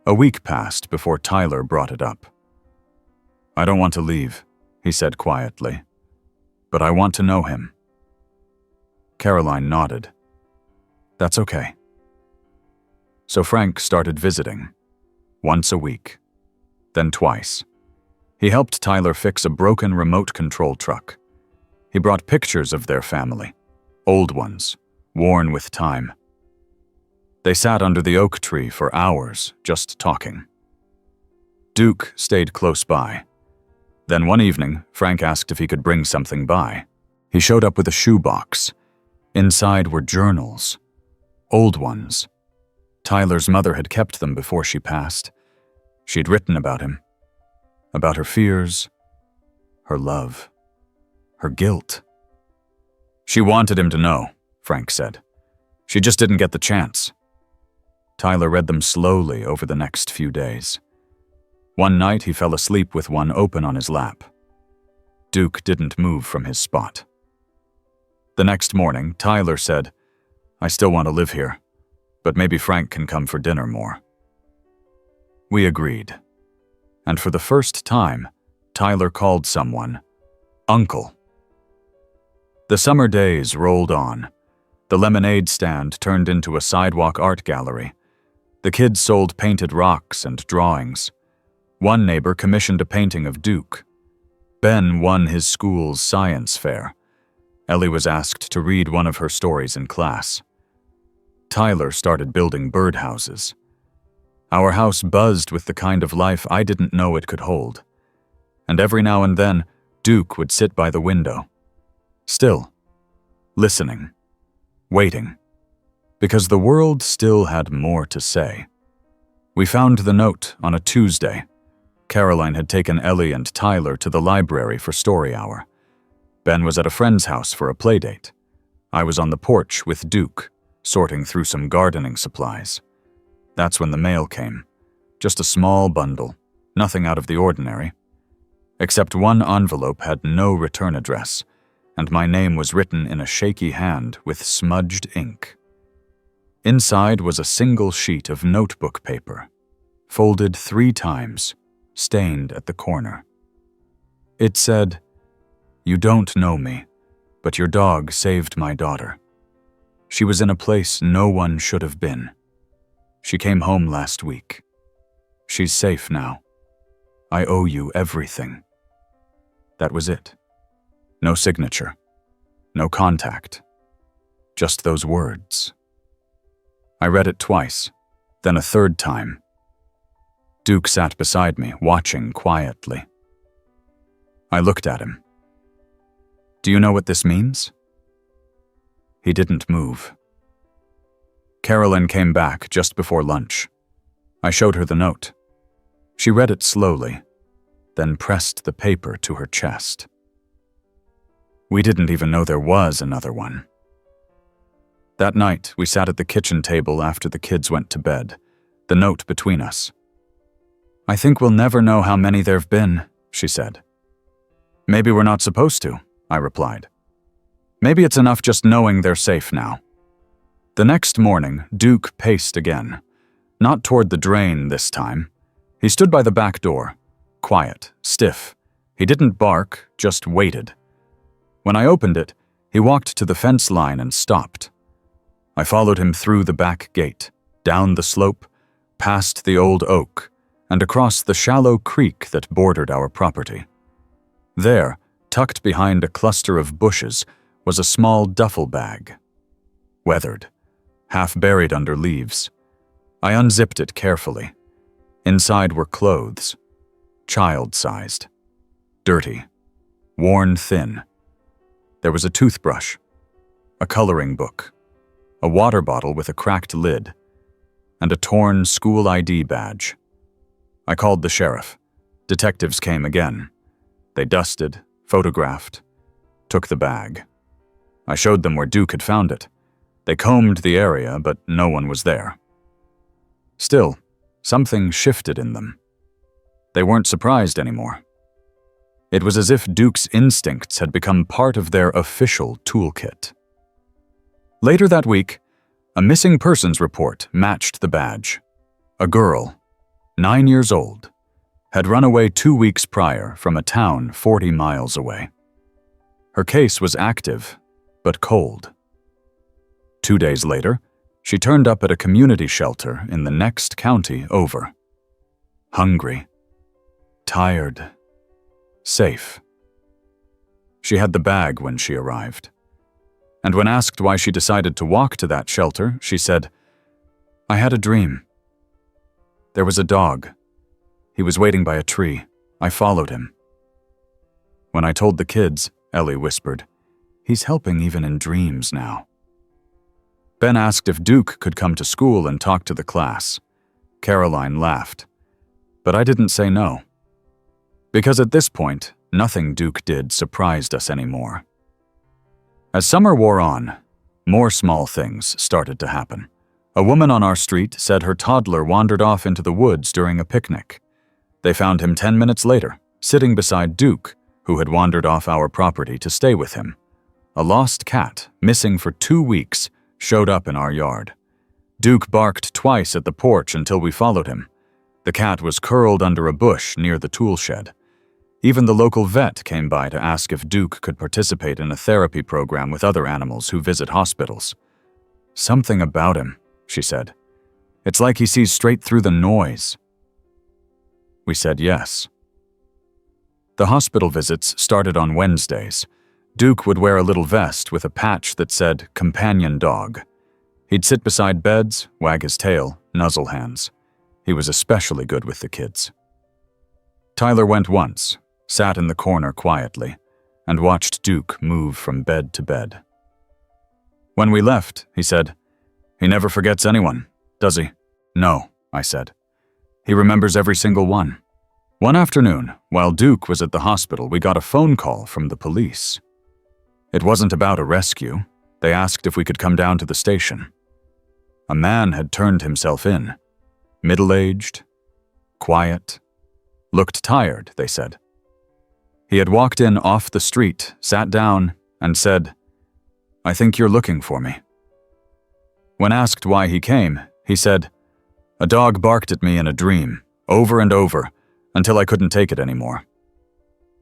A week passed before Tyler brought it up. I don't want to leave, he said quietly, but I want to know him. Caroline nodded. That's okay. So Frank started visiting, once a week, then twice. He helped Tyler fix a broken remote control truck. He brought pictures of their family, old ones, worn with time. They sat under the oak tree for hours, just talking. Duke stayed close by. Then one evening, Frank asked if he could bring something by. He showed up with a shoebox. Inside were journals, old ones. Tyler's mother had kept them before she passed. She'd written about him, about her fears, her love, her guilt. She wanted him to know, Frank said. She just didn't get the chance. Tyler read them slowly over the next few days. One night he fell asleep with one open on his lap. Duke didn't move from his spot. The next morning, Tyler said, I still want to live here, but maybe Frank can come for dinner more. We agreed. And for the first time, Tyler called someone Uncle. The summer days rolled on. The lemonade stand turned into a sidewalk art gallery. The kids sold painted rocks and drawings. One neighbor commissioned a painting of Duke. Ben won his school's science fair. Ellie was asked to read one of her stories in class. Tyler started building birdhouses. Our house buzzed with the kind of life I didn't know it could hold. And every now and then, Duke would sit by the window. Still, listening, waiting, because the world still had more to say. We found the note on a Tuesday. Caroline had taken Ellie and Tyler to the library for story hour. Ben was at a friend's house for a playdate. I was on the porch with Duke, sorting through some gardening supplies. That's when the mail came. Just a small bundle, nothing out of the ordinary. Except one envelope had no return address, and my name was written in a shaky hand with smudged ink. Inside was a single sheet of notebook paper, folded 3 times, stained at the corner. It said, You don't know me, but your dog saved my daughter. She was in a place no one should have been. She came home last week. She's safe now. I owe you everything. That was it. No signature. No contact. Just those words. I read it twice, then a third time. Duke sat beside me, watching quietly. I looked at him. Do you know what this means? He didn't move. Carolyn came back just before lunch. I showed her the note. She read it slowly, then pressed the paper to her chest. We didn't even know there was another one. That night, we sat at the kitchen table after the kids went to bed, the note between us. I think we'll never know how many there've been, she said. Maybe we're not supposed to, I replied. Maybe it's enough just knowing they're safe now. The next morning, Duke paced again. Not toward the drain this time. He stood by the back door, quiet, stiff. He didn't bark, just waited. When I opened it, he walked to the fence line and stopped. I followed him through the back gate, down the slope, past the old oak, and across the shallow creek that bordered our property. There, tucked behind a cluster of bushes, was a small duffel bag. Weathered, half buried under leaves. I unzipped it carefully. Inside were clothes, child-sized, dirty, worn thin. There was a toothbrush, a coloring book, a water bottle with a cracked lid, and a torn school ID badge. I called the sheriff. Detectives came again. They dusted, photographed, took the bag. I showed them where Duke had found it. They combed the area, but no one was there. Still, something shifted in them. They weren't surprised anymore. It was as if Duke's instincts had become part of their official toolkit. Later that week, a missing persons report matched the badge. A girl, 9 years old, had run away 2 weeks prior from a town 40 miles away. Her case was active, but cold. 2 days later, she turned up at a community shelter in the next county over. Hungry, tired, safe. She had the bag when she arrived. And when asked why she decided to walk to that shelter, she said, "I had a dream. There was a dog. He was waiting by a tree. I followed him." When I told the kids, Ellie whispered, "He's helping even in dreams now." Ben asked if Duke could come to school and talk to the class. Caroline laughed. But I didn't say no. Because at this point, nothing Duke did surprised us anymore. As summer wore on, more small things started to happen. A woman on our street said her toddler wandered off into the woods during a picnic. They found him 10 minutes later, sitting beside Duke, who had wandered off our property to stay with him. A lost cat, missing for 2 weeks, showed up in our yard. Duke barked twice at the porch until we followed him. The cat was curled under a bush near the tool shed. Even the local vet came by to ask if Duke could participate in a therapy program with other animals who visit hospitals. "Something about him," she said. "It's like he sees straight through the noise." We said yes. The hospital visits started on Wednesdays. Duke would wear a little vest with a patch that said "companion dog." He'd sit beside beds, wag his tail, nuzzle hands. He was especially good with the kids. Tyler went once, sat in the corner quietly, and watched Duke move from bed to bed. When we left, he said, "He never forgets anyone, does he?" "No," I said. "He remembers every single one." One afternoon, while Duke was at the hospital, we got a phone call from the police. It wasn't about a rescue. They asked if we could come down to the station. A man had turned himself in. Middle-aged, quiet, looked tired, they said. He had walked in off the street, sat down, and said, "I think you're looking for me." When asked why he came, he said, "A dog barked at me in a dream, over and over, until I couldn't take it anymore."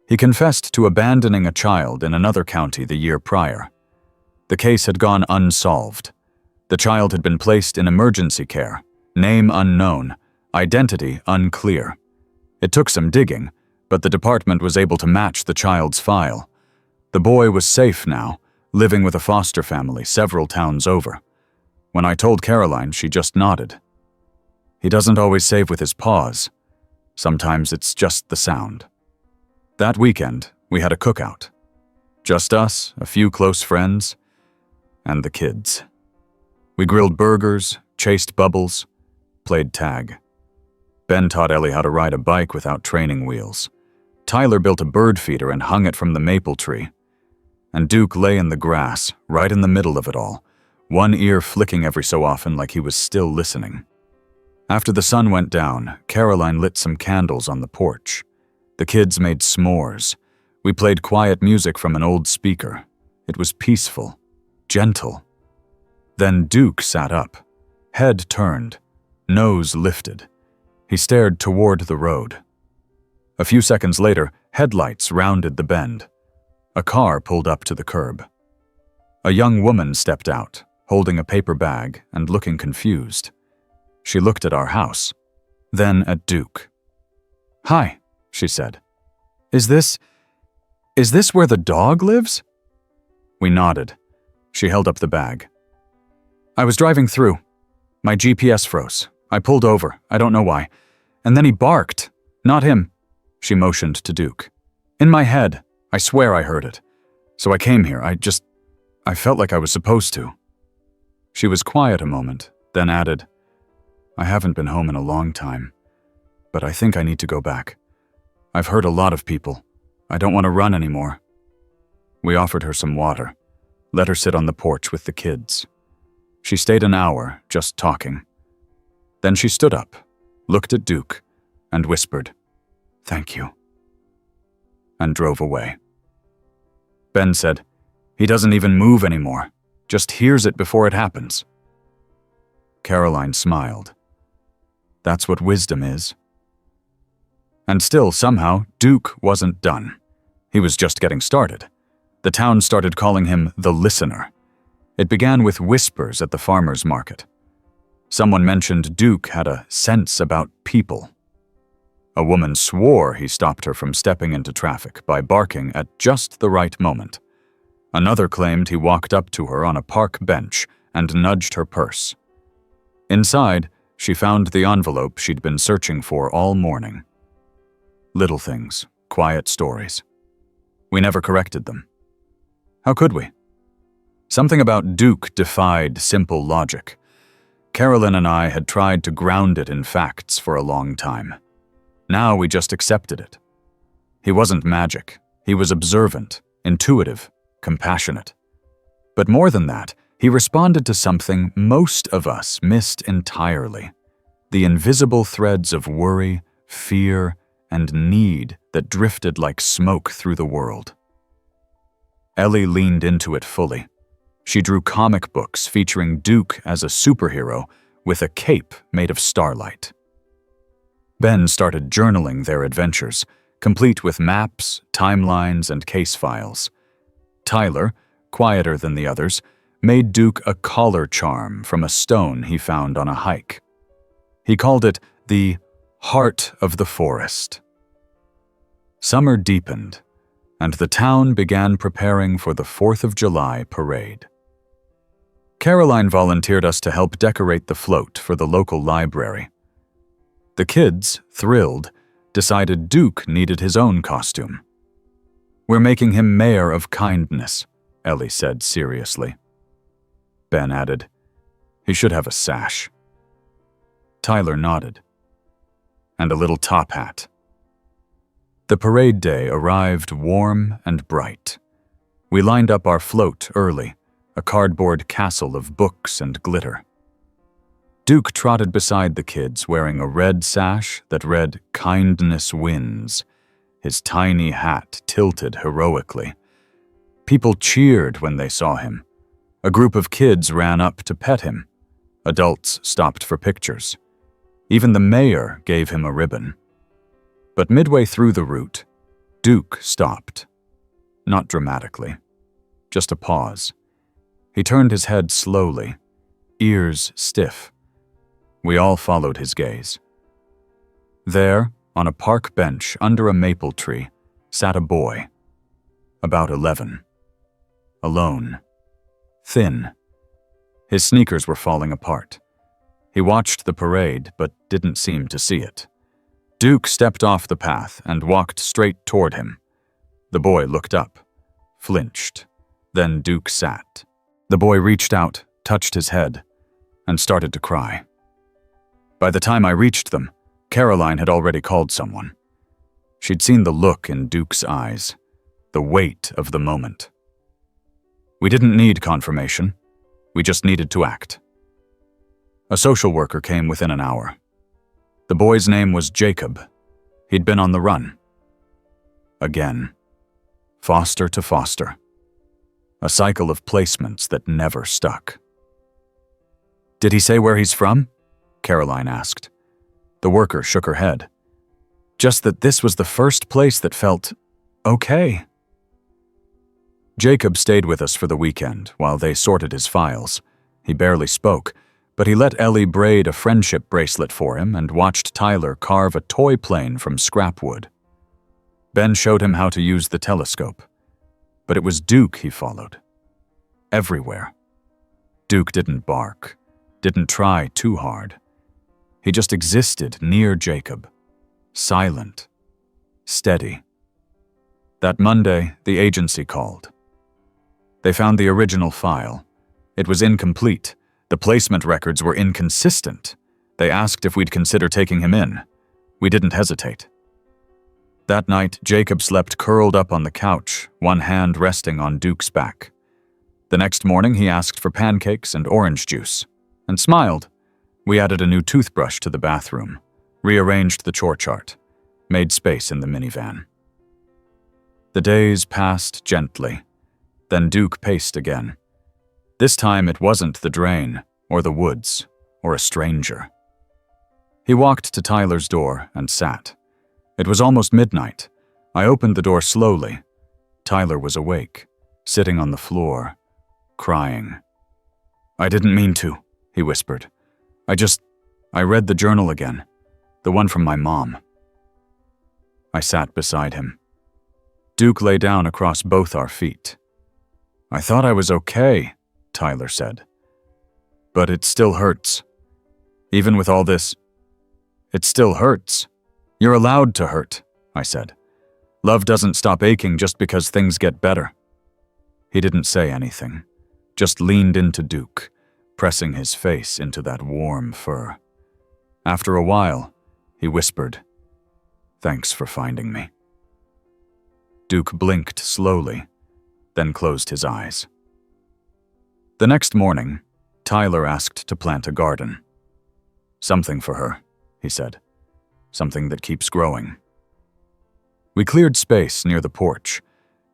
He confessed to abandoning a child in another county the year prior. The case had gone unsolved. The child had been placed in emergency care, name unknown, identity unclear. It took some digging, but the department was able to match the child's file. The boy was safe now, living with a foster family several towns over. When I told Caroline, she just nodded. He doesn't always save with his paws. Sometimes it's just the sound. That weekend, we had a cookout. Just us, a few close friends, and the kids. We grilled burgers, chased bubbles, played tag. Ben taught Ellie how to ride a bike without training wheels. Tyler built a bird feeder and hung it from the maple tree. And Duke lay in the grass, right in the middle of it all, one ear flicking every so often like he was still listening. After the sun went down, Caroline lit some candles on the porch. The kids made s'mores. We played quiet music from an old speaker. It was peaceful, gentle. Then Duke sat up, head turned, nose lifted. He stared toward the road. A few seconds later, headlights rounded the bend. A car pulled up to the curb. A young woman stepped out, holding a paper bag and looking confused. She looked at our house, then at Duke, "Hi," she said. Is this where the dog lives?" We nodded. She held up the bag. "I was driving through. My GPS froze. I pulled over, I don't know why. And then he barked. Not him." She motioned to Duke. "In my head. I swear I heard it. So I came here. I felt like I was supposed to." She was quiet a moment, then added, "I haven't been home in a long time, but I think I need to go back. I've hurt a lot of people. I don't want to run anymore." We offered her some water, let her sit on the porch with the kids. She stayed an hour, just talking. Then she stood up, looked at Duke, and whispered, "Thank you," and drove away. Ben said, "He doesn't even move anymore, just hears it before it happens." Caroline smiled. That's what wisdom is. And still, somehow, Duke wasn't done. He was just getting started. The town started calling him the Listener. It began with whispers at the farmer's market. Someone mentioned Duke had a sense about people. A woman swore he stopped her from stepping into traffic by barking at just the right moment. Another claimed he walked up to her on a park bench and nudged her purse. Inside, she found the envelope she'd been searching for all morning. Little things, quiet stories. We never corrected them. How could we? Something about Duke defied simple logic. Carolyn and I had tried to ground it in facts for a long time. Now we just accepted it. He wasn't magic. He was observant, intuitive, compassionate. But more than that, he responded to something most of us missed entirely: the invisible threads of worry, fear, and need that drifted like smoke through the world. Ellie leaned into it fully. She drew comic books featuring Duke as a superhero with a cape made of starlight. Ben started journaling their adventures, complete with maps, timelines, and case files. Tyler, quieter than the others, made Duke a collar charm from a stone he found on a hike. He called it the Heart of the Forest. Summer deepened, and the town began preparing for the 4th of July parade. Caroline volunteered us to help decorate the float for the local library. The kids, thrilled, decided Duke needed his own costume. "We're making him Mayor of Kindness," Ellie said seriously. Ben added, "He should have a sash." Tyler nodded. "And a little top hat." The parade day arrived warm and bright. We lined up our float early, a cardboard castle of books and glitter. Duke trotted beside the kids wearing a red sash that read "Kindness Wins," his tiny hat tilted heroically. People cheered when they saw him. A group of kids ran up to pet him. Adults stopped for pictures. Even the mayor gave him a ribbon. But midway through the route, Duke stopped. Not dramatically, just a pause. He turned his head slowly, ears stiff. We all followed his gaze. There, on a park bench under a maple tree, sat a boy, about 11. Alone. Thin. His sneakers were falling apart. He watched the parade, but didn't seem to see it. Duke stepped off the path and walked straight toward him. The boy looked up, flinched. Then Duke sat. The boy reached out, touched his head, and started to cry. By the time I reached them, Caroline had already called someone. She'd seen the look in Duke's eyes, the weight of the moment. We didn't need confirmation. We just needed to act. A social worker came within an hour. The boy's name was Jacob. He'd been on the run. Again. Foster to foster. A cycle of placements that never stuck. "Did he say where he's from?" Caroline asked. The worker shook her head. "Just that this was the first place that felt okay." Jacob stayed with us for the weekend while they sorted his files. He barely spoke, But he let Ellie braid a friendship bracelet for him and watched Tyler carve a toy plane from scrap wood. Ben showed him how to use the telescope. But it was Duke he followed. Everywhere. Duke didn't bark, didn't try too hard. He just existed near Jacob, silent, steady. That Monday, the agency called. They found the original file. It was incomplete. The placement records were inconsistent. They asked if we'd consider taking him in. We didn't hesitate. That night, Jacob slept curled up on the couch, one hand resting on Duke's back. The next morning, he asked for pancakes and orange juice, and smiled. We added a new toothbrush to the bathroom, rearranged the chore chart, made space in the minivan. The days passed gently. Then Duke paced again. This time it wasn't the drain, or the woods, or a stranger. He walked to Tyler's door and sat. It was almost midnight. I opened the door slowly. Tyler was awake, sitting on the floor, crying. "I didn't mean to," he whispered. I read the journal again, the one from my mom." I sat beside him. Duke lay down across both our feet. "I thought I was okay," Tyler said. "But it still hurts. Even with all this, it still hurts. You're allowed to hurt," I said. "Love doesn't stop aching just because things get better." He didn't say anything, just leaned into Duke, pressing his face into that warm fur. After a while, he whispered, "Thanks for finding me." Duke blinked slowly, then closed his eyes. The next morning, Tyler asked to plant a garden. "Something for her," he said. "Something that keeps growing." We cleared space near the porch.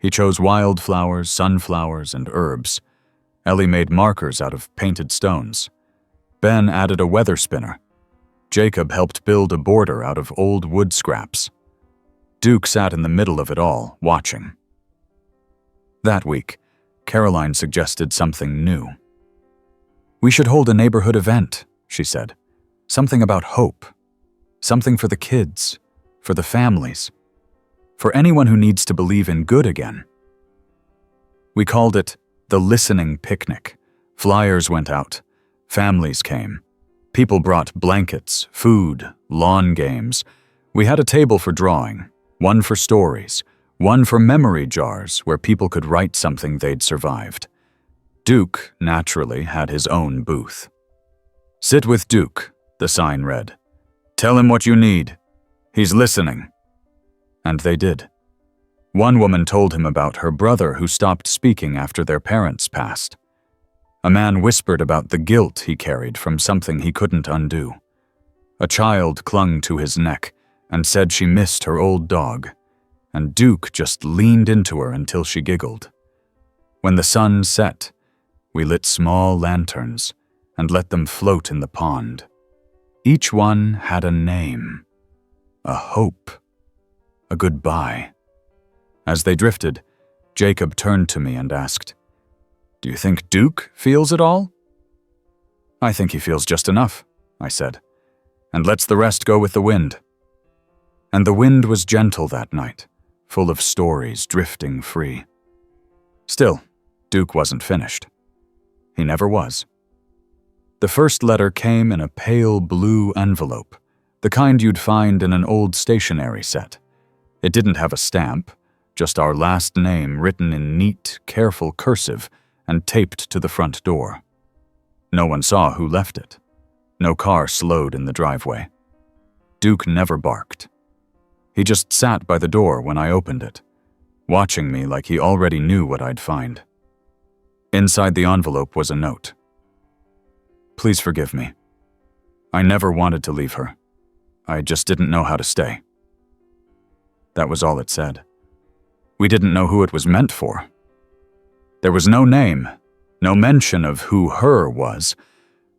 He chose wildflowers, sunflowers, and herbs. Ellie made markers out of painted stones. Ben added a weather spinner. Jacob helped build a border out of old wood scraps. Duke sat in the middle of it all, watching. That week, Caroline suggested something new. "We should hold a neighborhood event," she said. "Something about hope. Something for the kids, for the families, for anyone who needs to believe in good again." We called it the Listening Picnic. Flyers went out. Families came. People brought blankets, food, lawn games. We had a table for drawing, one for stories, one for memory jars where people could write something they'd survived. Duke, naturally, had his own booth. "Sit with Duke," the sign read. "Tell him what you need. He's listening." And they did. One woman told him about her brother who stopped speaking after their parents passed. A man whispered about the guilt he carried from something he couldn't undo. A child clung to his neck and said she missed her old dog, and Duke just leaned into her until she giggled. When the sun set, we lit small lanterns and let them float in the pond. Each one had a name, a hope, a goodbye. As they drifted, Jacob turned to me and asked, "Do you think Duke feels it all?" "I think he feels just enough," I said, "and lets the rest go with the wind." And the wind was gentle that night, full of stories drifting free. Still, Duke wasn't finished. He never was. The first letter came in a pale blue envelope, the kind you'd find in an old stationery set. It didn't have a stamp, just our last name written in neat, careful cursive and taped to the front door. No one saw who left it. No car slowed in the driveway. Duke never barked. He just sat by the door when I opened it, watching me like he already knew what I'd find. Inside the envelope was a note. "Please forgive me. I never wanted to leave her. I just didn't know how to stay." That was all it said. We didn't know who it was meant for. There was no name, no mention of who her was,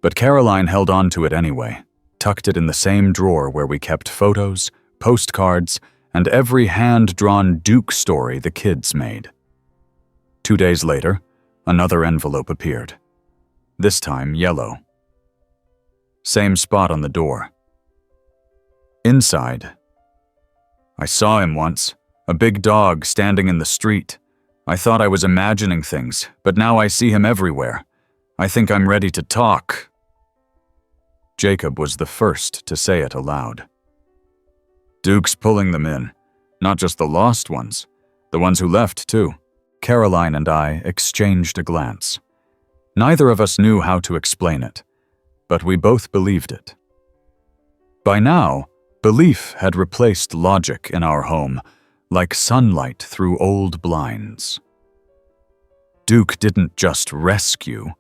but Caroline held on to it anyway, tucked it in the same drawer where we kept photos, postcards, and every hand-drawn Duke story the kids made. 2 days later, another envelope appeared, this time yellow. Same spot on the door. Inside. I saw him once, a big dog standing in the street. I thought I was imagining things, but now I see him everywhere. I think I'm ready to talk. Jacob was the first to say it aloud. Duke's pulling them in, not just the lost ones, the ones who left too. Caroline and I exchanged a glance. Neither of us knew how to explain it, but we both believed it. By now, belief had replaced logic in our home, like sunlight through old blinds. Duke didn't just rescue,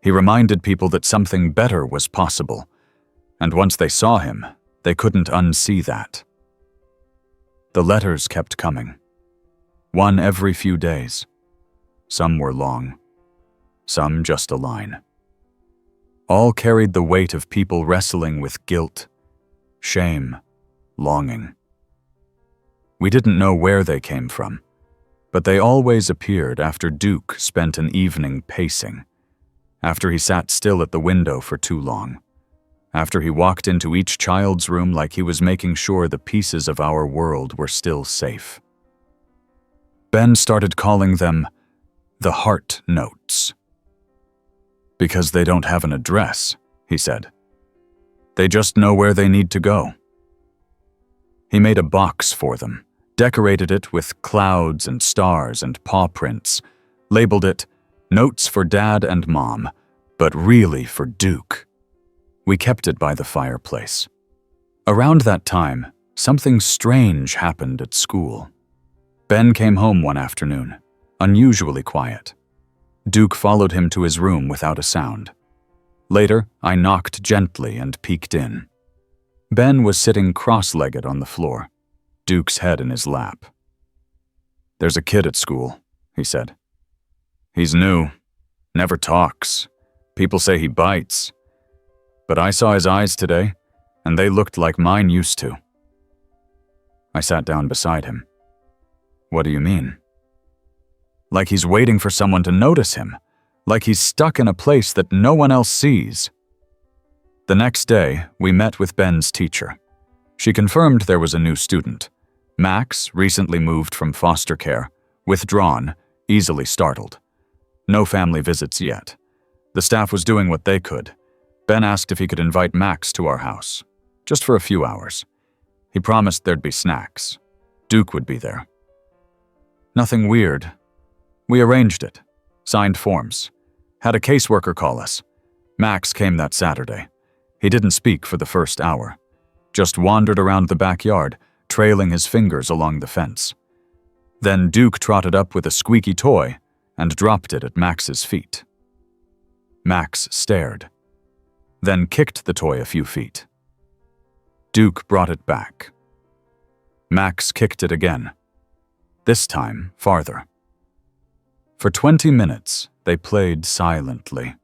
he reminded people that something better was possible, and once they saw him, they couldn't unsee that. The letters kept coming, one every few days. Some were long, some just a line. All carried the weight of people wrestling with guilt, shame, longing. We didn't know where they came from, but they always appeared after Duke spent an evening pacing, after he sat still at the window for too long, after he walked into each child's room like he was making sure the pieces of our world were still safe. Ben started calling them the heart notes. Because they don't have an address, he said. They just know where they need to go. He made a box for them, decorated it with clouds and stars and paw prints, labeled it Notes for Dad and Mom, but really for Duke. We kept it by the fireplace. Around that time, something strange happened at school. Ben came home one afternoon, unusually quiet. Duke followed him to his room without a sound. Later, I knocked gently and peeked in. Ben was sitting cross-legged on the floor, Duke's head in his lap. "There's a kid at school," he said. "He's new, never talks. People say he bites. But I saw his eyes today, and they looked like mine used to." I sat down beside him. "What do you mean?" "Like he's waiting for someone to notice him, like he's stuck in a place that no one else sees." The next day, we met with Ben's teacher. She confirmed there was a new student. Max, recently moved from foster care, withdrawn, easily startled. No family visits yet. The staff was doing what they could. Ben asked if he could invite Max to our house, just for a few hours. He promised there'd be snacks. Duke would be there. Nothing weird. We arranged it, signed forms, had a caseworker call us. Max came that Saturday. He didn't speak for the first hour, just wandered around the backyard, trailing his fingers along the fence. Then Duke trotted up with a squeaky toy and dropped it at Max's feet. Max stared, then kicked the toy a few feet. Duke brought it back. Max kicked it again, this time farther. For 20 minutes, they played silently.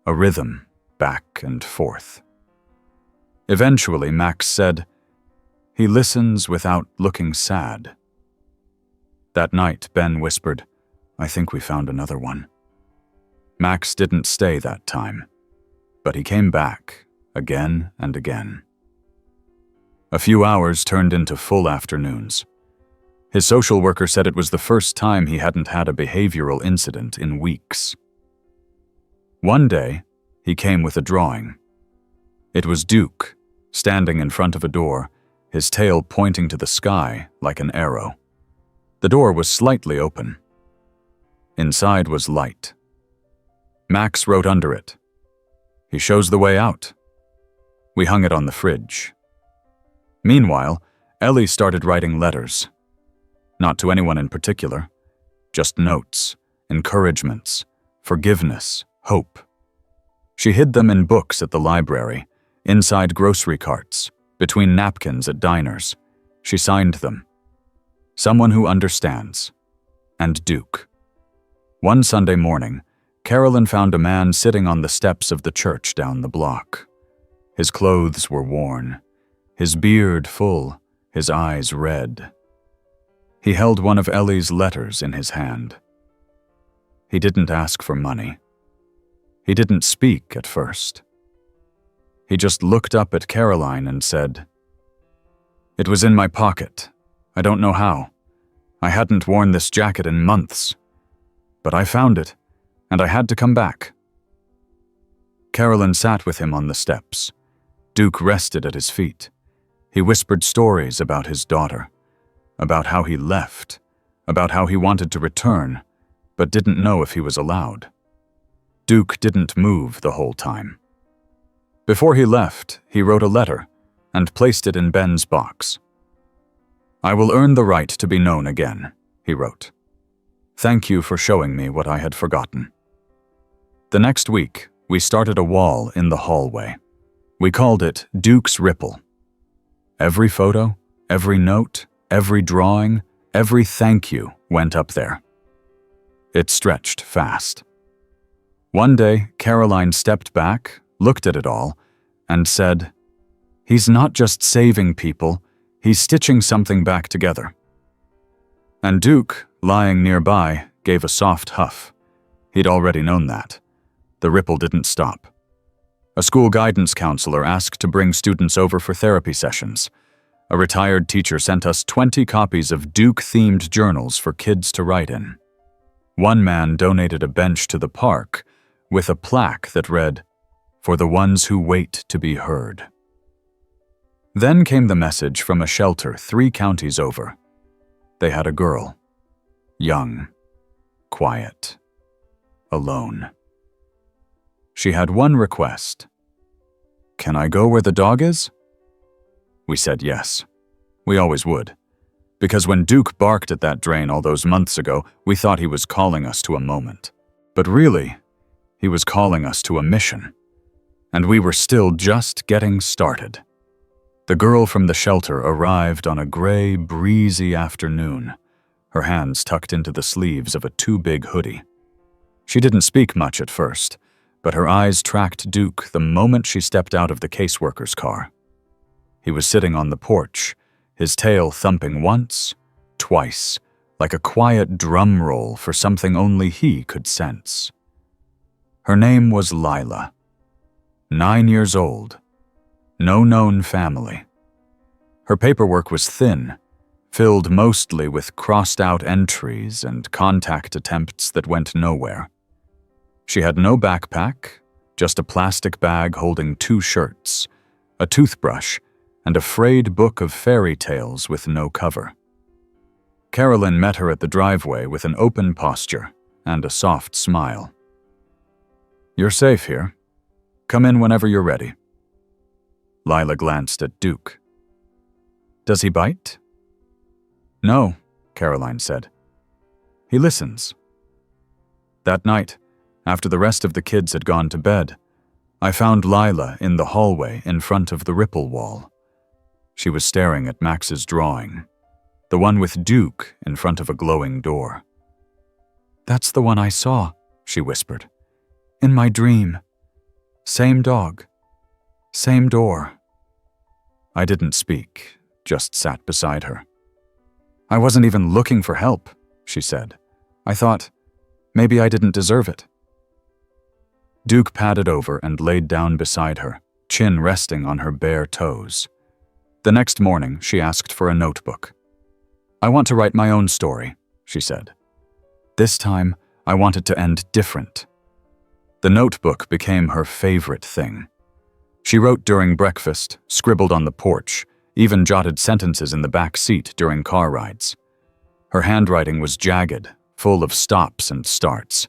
A rhythm, back and forth. Eventually, Max said, "He listens without looking sad." That night, Ben whispered, "I think we found another one." Max didn't stay that time, but he came back again and again. A few hours turned into full afternoons. His social worker said it was the first time he hadn't had a behavioral incident in weeks. One day, he came with a drawing. It was Duke, standing in front of a door, his tail pointing to the sky like an arrow. The door was slightly open. Inside was light. Max wrote under it, "He shows the way out." We hung it on the fridge. Meanwhile, Ellie started writing letters. Not to anyone in particular, just notes, encouragements, forgiveness, hope. She hid them in books at the library, inside grocery carts, between napkins at diners. She signed them. Someone who understands. And Duke. One Sunday morning, Carolyn found a man sitting on the steps of the church down the block. His clothes were worn, his beard full, his eyes red. He held one of Ellie's letters in his hand. He didn't ask for money. He didn't speak at first. He just looked up at Caroline and said, "It was in my pocket. I don't know how. I hadn't worn this jacket in months. But I found it, and I had to come back." Caroline sat with him on the steps. Duke rested at his feet. He whispered stories about his daughter, about how he left, about how he wanted to return, but didn't know if he was allowed. Duke didn't move the whole time. Before he left, he wrote a letter and placed it in Ben's box. "I will earn the right to be known again," he wrote. "Thank you for showing me what I had forgotten." The next week, we started a wall in the hallway. We called it Duke's Ripple. Every photo, every note, every drawing, every thank you went up there. It stretched fast. One day, Caroline stepped back, looked at it all, and said, "He's not just saving people, he's stitching something back together." And Duke, lying nearby, gave a soft huff. He'd already known that. The ripple didn't stop. A school guidance counselor asked to bring students over for therapy sessions. A retired teacher sent us 20 copies of Duke-themed journals for kids to write in. One man donated a bench to the park with a plaque that read, "For the ones who wait to be heard." Then came the message from a shelter 3 counties over. They had a girl. Young. Quiet. Alone. She had one request. "Can I go where the dog is?" We said yes. We always would. Because when Duke barked at that drain all those months ago, we thought he was calling us to a moment. But really, he was calling us to a mission. And we were still just getting started. The girl from the shelter arrived on a gray, breezy afternoon, her hands tucked into the sleeves of a too-big hoodie. She didn't speak much at first, but her eyes tracked Duke the moment she stepped out of the caseworker's car. He was sitting on the porch, his tail thumping once, twice, like a quiet drum roll for something only he could sense. Her name was Lila. 9 years old. No known family. Her paperwork was thin, filled mostly with crossed-out entries and contact attempts that went nowhere. She had no backpack, just a plastic bag holding 2 shirts, a toothbrush, and a frayed book of fairy tales with no cover. Carolyn met her at the driveway with an open posture and a soft smile. "You're safe here. Come in whenever you're ready." Lila glanced at Duke. "Does he bite?" "No," Caroline said. "He listens." That night, after the rest of the kids had gone to bed, I found Lila in the hallway in front of the ripple wall. She was staring at Max's drawing, the one with Duke in front of a glowing door. "That's the one I saw," she whispered. "In my dream. Same dog. Same door." I didn't speak, just sat beside her. "I wasn't even looking for help," she said. "I thought, maybe I didn't deserve it." Duke padded over and laid down beside her, chin resting on her bare toes. The next morning, she asked for a notebook. "I want to write my own story," she said. This time, I want it to end different. The notebook became her favorite thing. She wrote during breakfast, scribbled on the porch, even jotted sentences in the back seat during car rides. Her handwriting was jagged, full of stops and starts,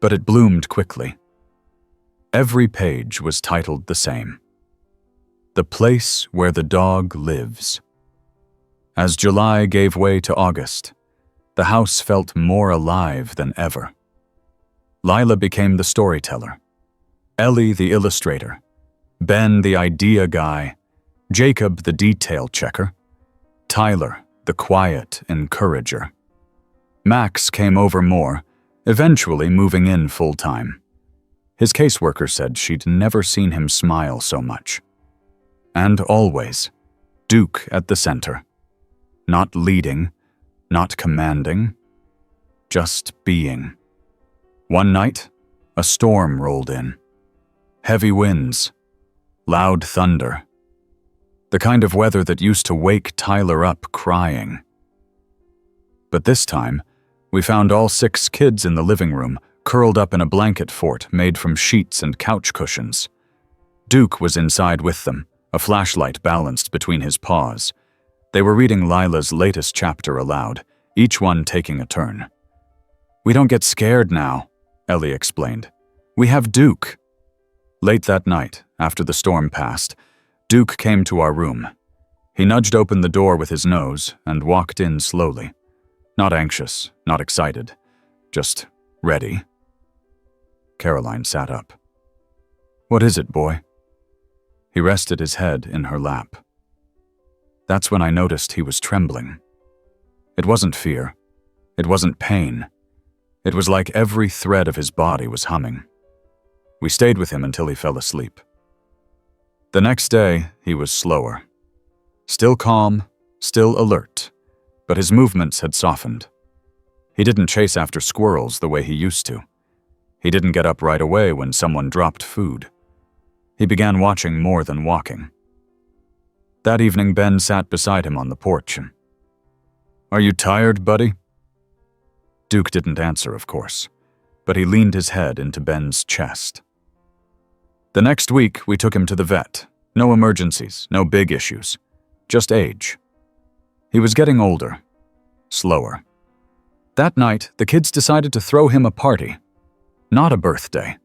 but it bloomed quickly. Every page was titled the same. The Place Where the Dog Lives. As July gave way to August, the house felt more alive than ever. Lila became the storyteller, Ellie the illustrator, Ben the idea guy, Jacob the detail checker, Tyler the quiet encourager. Max came over more, eventually moving in full-time. His caseworker said she'd never seen him smile so much. And always, Duke at the center. Not leading, not commanding, just being. One night, a storm rolled in. Heavy winds. loud thunder. The kind of weather that used to wake Tyler up crying. But this time, we found all 6 kids in the living room, curled up in a blanket fort made from sheets and couch cushions. Duke was inside with them, a flashlight balanced between his paws. They were reading Lila's latest chapter aloud, each one taking a turn. "We don't get scared now," Ellie explained. "We have Duke." Late that night, after the storm passed, Duke came to our room. He nudged open the door with his nose and walked in slowly. Not anxious, not excited, just ready. Caroline sat up. "What is it, boy?" He rested his head in her lap. That's when I noticed he was trembling. It wasn't fear. It wasn't pain. It was like every thread of his body was humming. We stayed with him until he fell asleep. The next day, he was slower. Still calm, still alert, but his movements had softened. He didn't chase after squirrels the way he used to. He didn't get up right away when someone dropped food. He began watching more than walking. That evening, Ben sat beside him on the porch. "Are you tired, buddy?" Duke didn't answer, of course, but he leaned his head into Ben's chest. The next week, we took him to the vet. No emergencies, no big issues, just age. He was getting older, slower. That night, the kids decided to throw him a party. Not a birthday,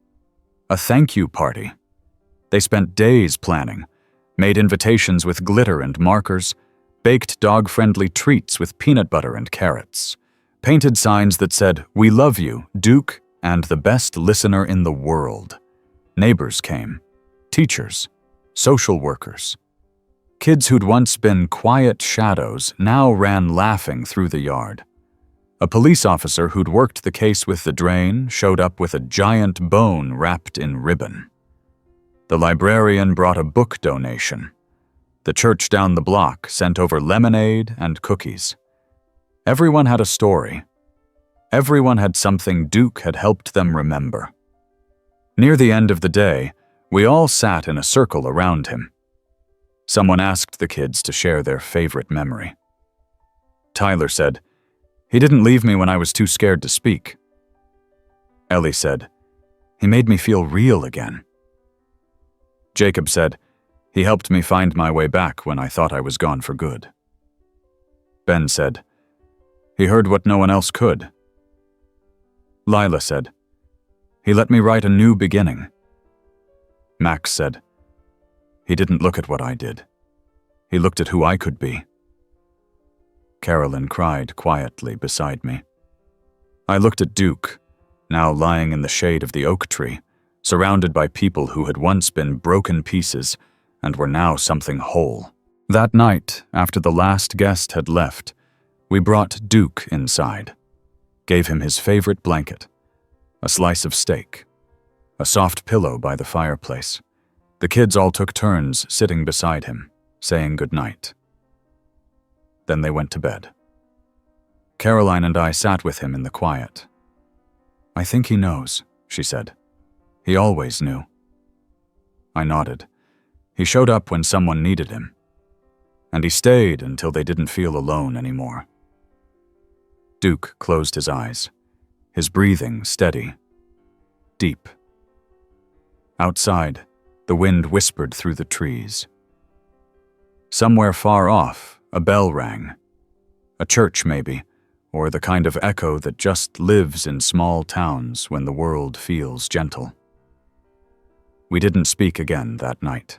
a thank you party. They spent days planning, made invitations with glitter and markers, baked dog-friendly treats with peanut butter and carrots, painted signs that said, "We love you, Duke, and the best listener in the world." Neighbors came, teachers, social workers. Kids who'd once been quiet shadows now ran laughing through the yard. A police officer who'd worked the case with the drain showed up with a giant bone wrapped in ribbon. The librarian brought a book donation. The church down the block sent over lemonade and cookies. Everyone had a story. Everyone had something Duke had helped them remember. Near the end of the day, we all sat in a circle around him. Someone asked the kids to share their favorite memory. Tyler said, "He didn't leave me when I was too scared to speak." Ellie said, "He made me feel real again." Jacob said, "He helped me find my way back when I thought I was gone for good." Ben said, "He heard what no one else could." Lila said, "He let me write a new beginning." Max said, "He didn't look at what I did. He looked at who I could be." Carolyn cried quietly beside me. I looked at Duke, now lying in the shade of the oak tree, surrounded by people who had once been broken pieces and were now something whole. That night, after the last guest had left, we brought Duke inside, gave him his favorite blanket, a slice of steak, a soft pillow by the fireplace. The kids all took turns sitting beside him, saying goodnight. Then they went to bed. Caroline and I sat with him in the quiet. "I think he knows," she said. "He always knew." I nodded. He showed up when someone needed him. And he stayed until they didn't feel alone anymore. Duke closed his eyes, his breathing steady, deep. Outside, the wind whispered through the trees. Somewhere far off, a bell rang. A church, maybe, or the kind of echo that just lives in small towns when the world feels gentle. We didn't speak again that night.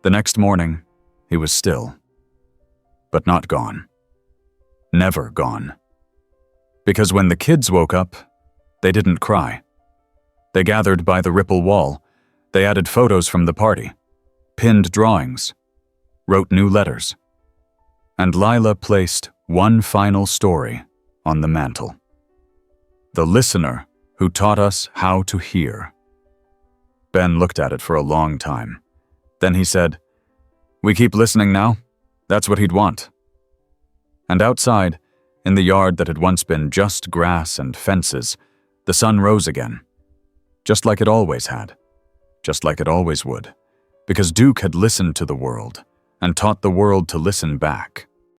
The next morning, he was still, but not gone. Never gone. Because when the kids woke up, they didn't cry. They gathered by the Ripple wall. They added photos from the party, pinned drawings, wrote new letters. And Lila placed one final story on the mantle. The listener who taught us how to hear. Ben looked at it for a long time. Then he said, "We keep listening now? That's what he'd want." And outside, in the yard that had once been just grass and fences, the sun rose again. Just like it always had. Just like it always would. because Duke had listened to the world and taught the world to listen back.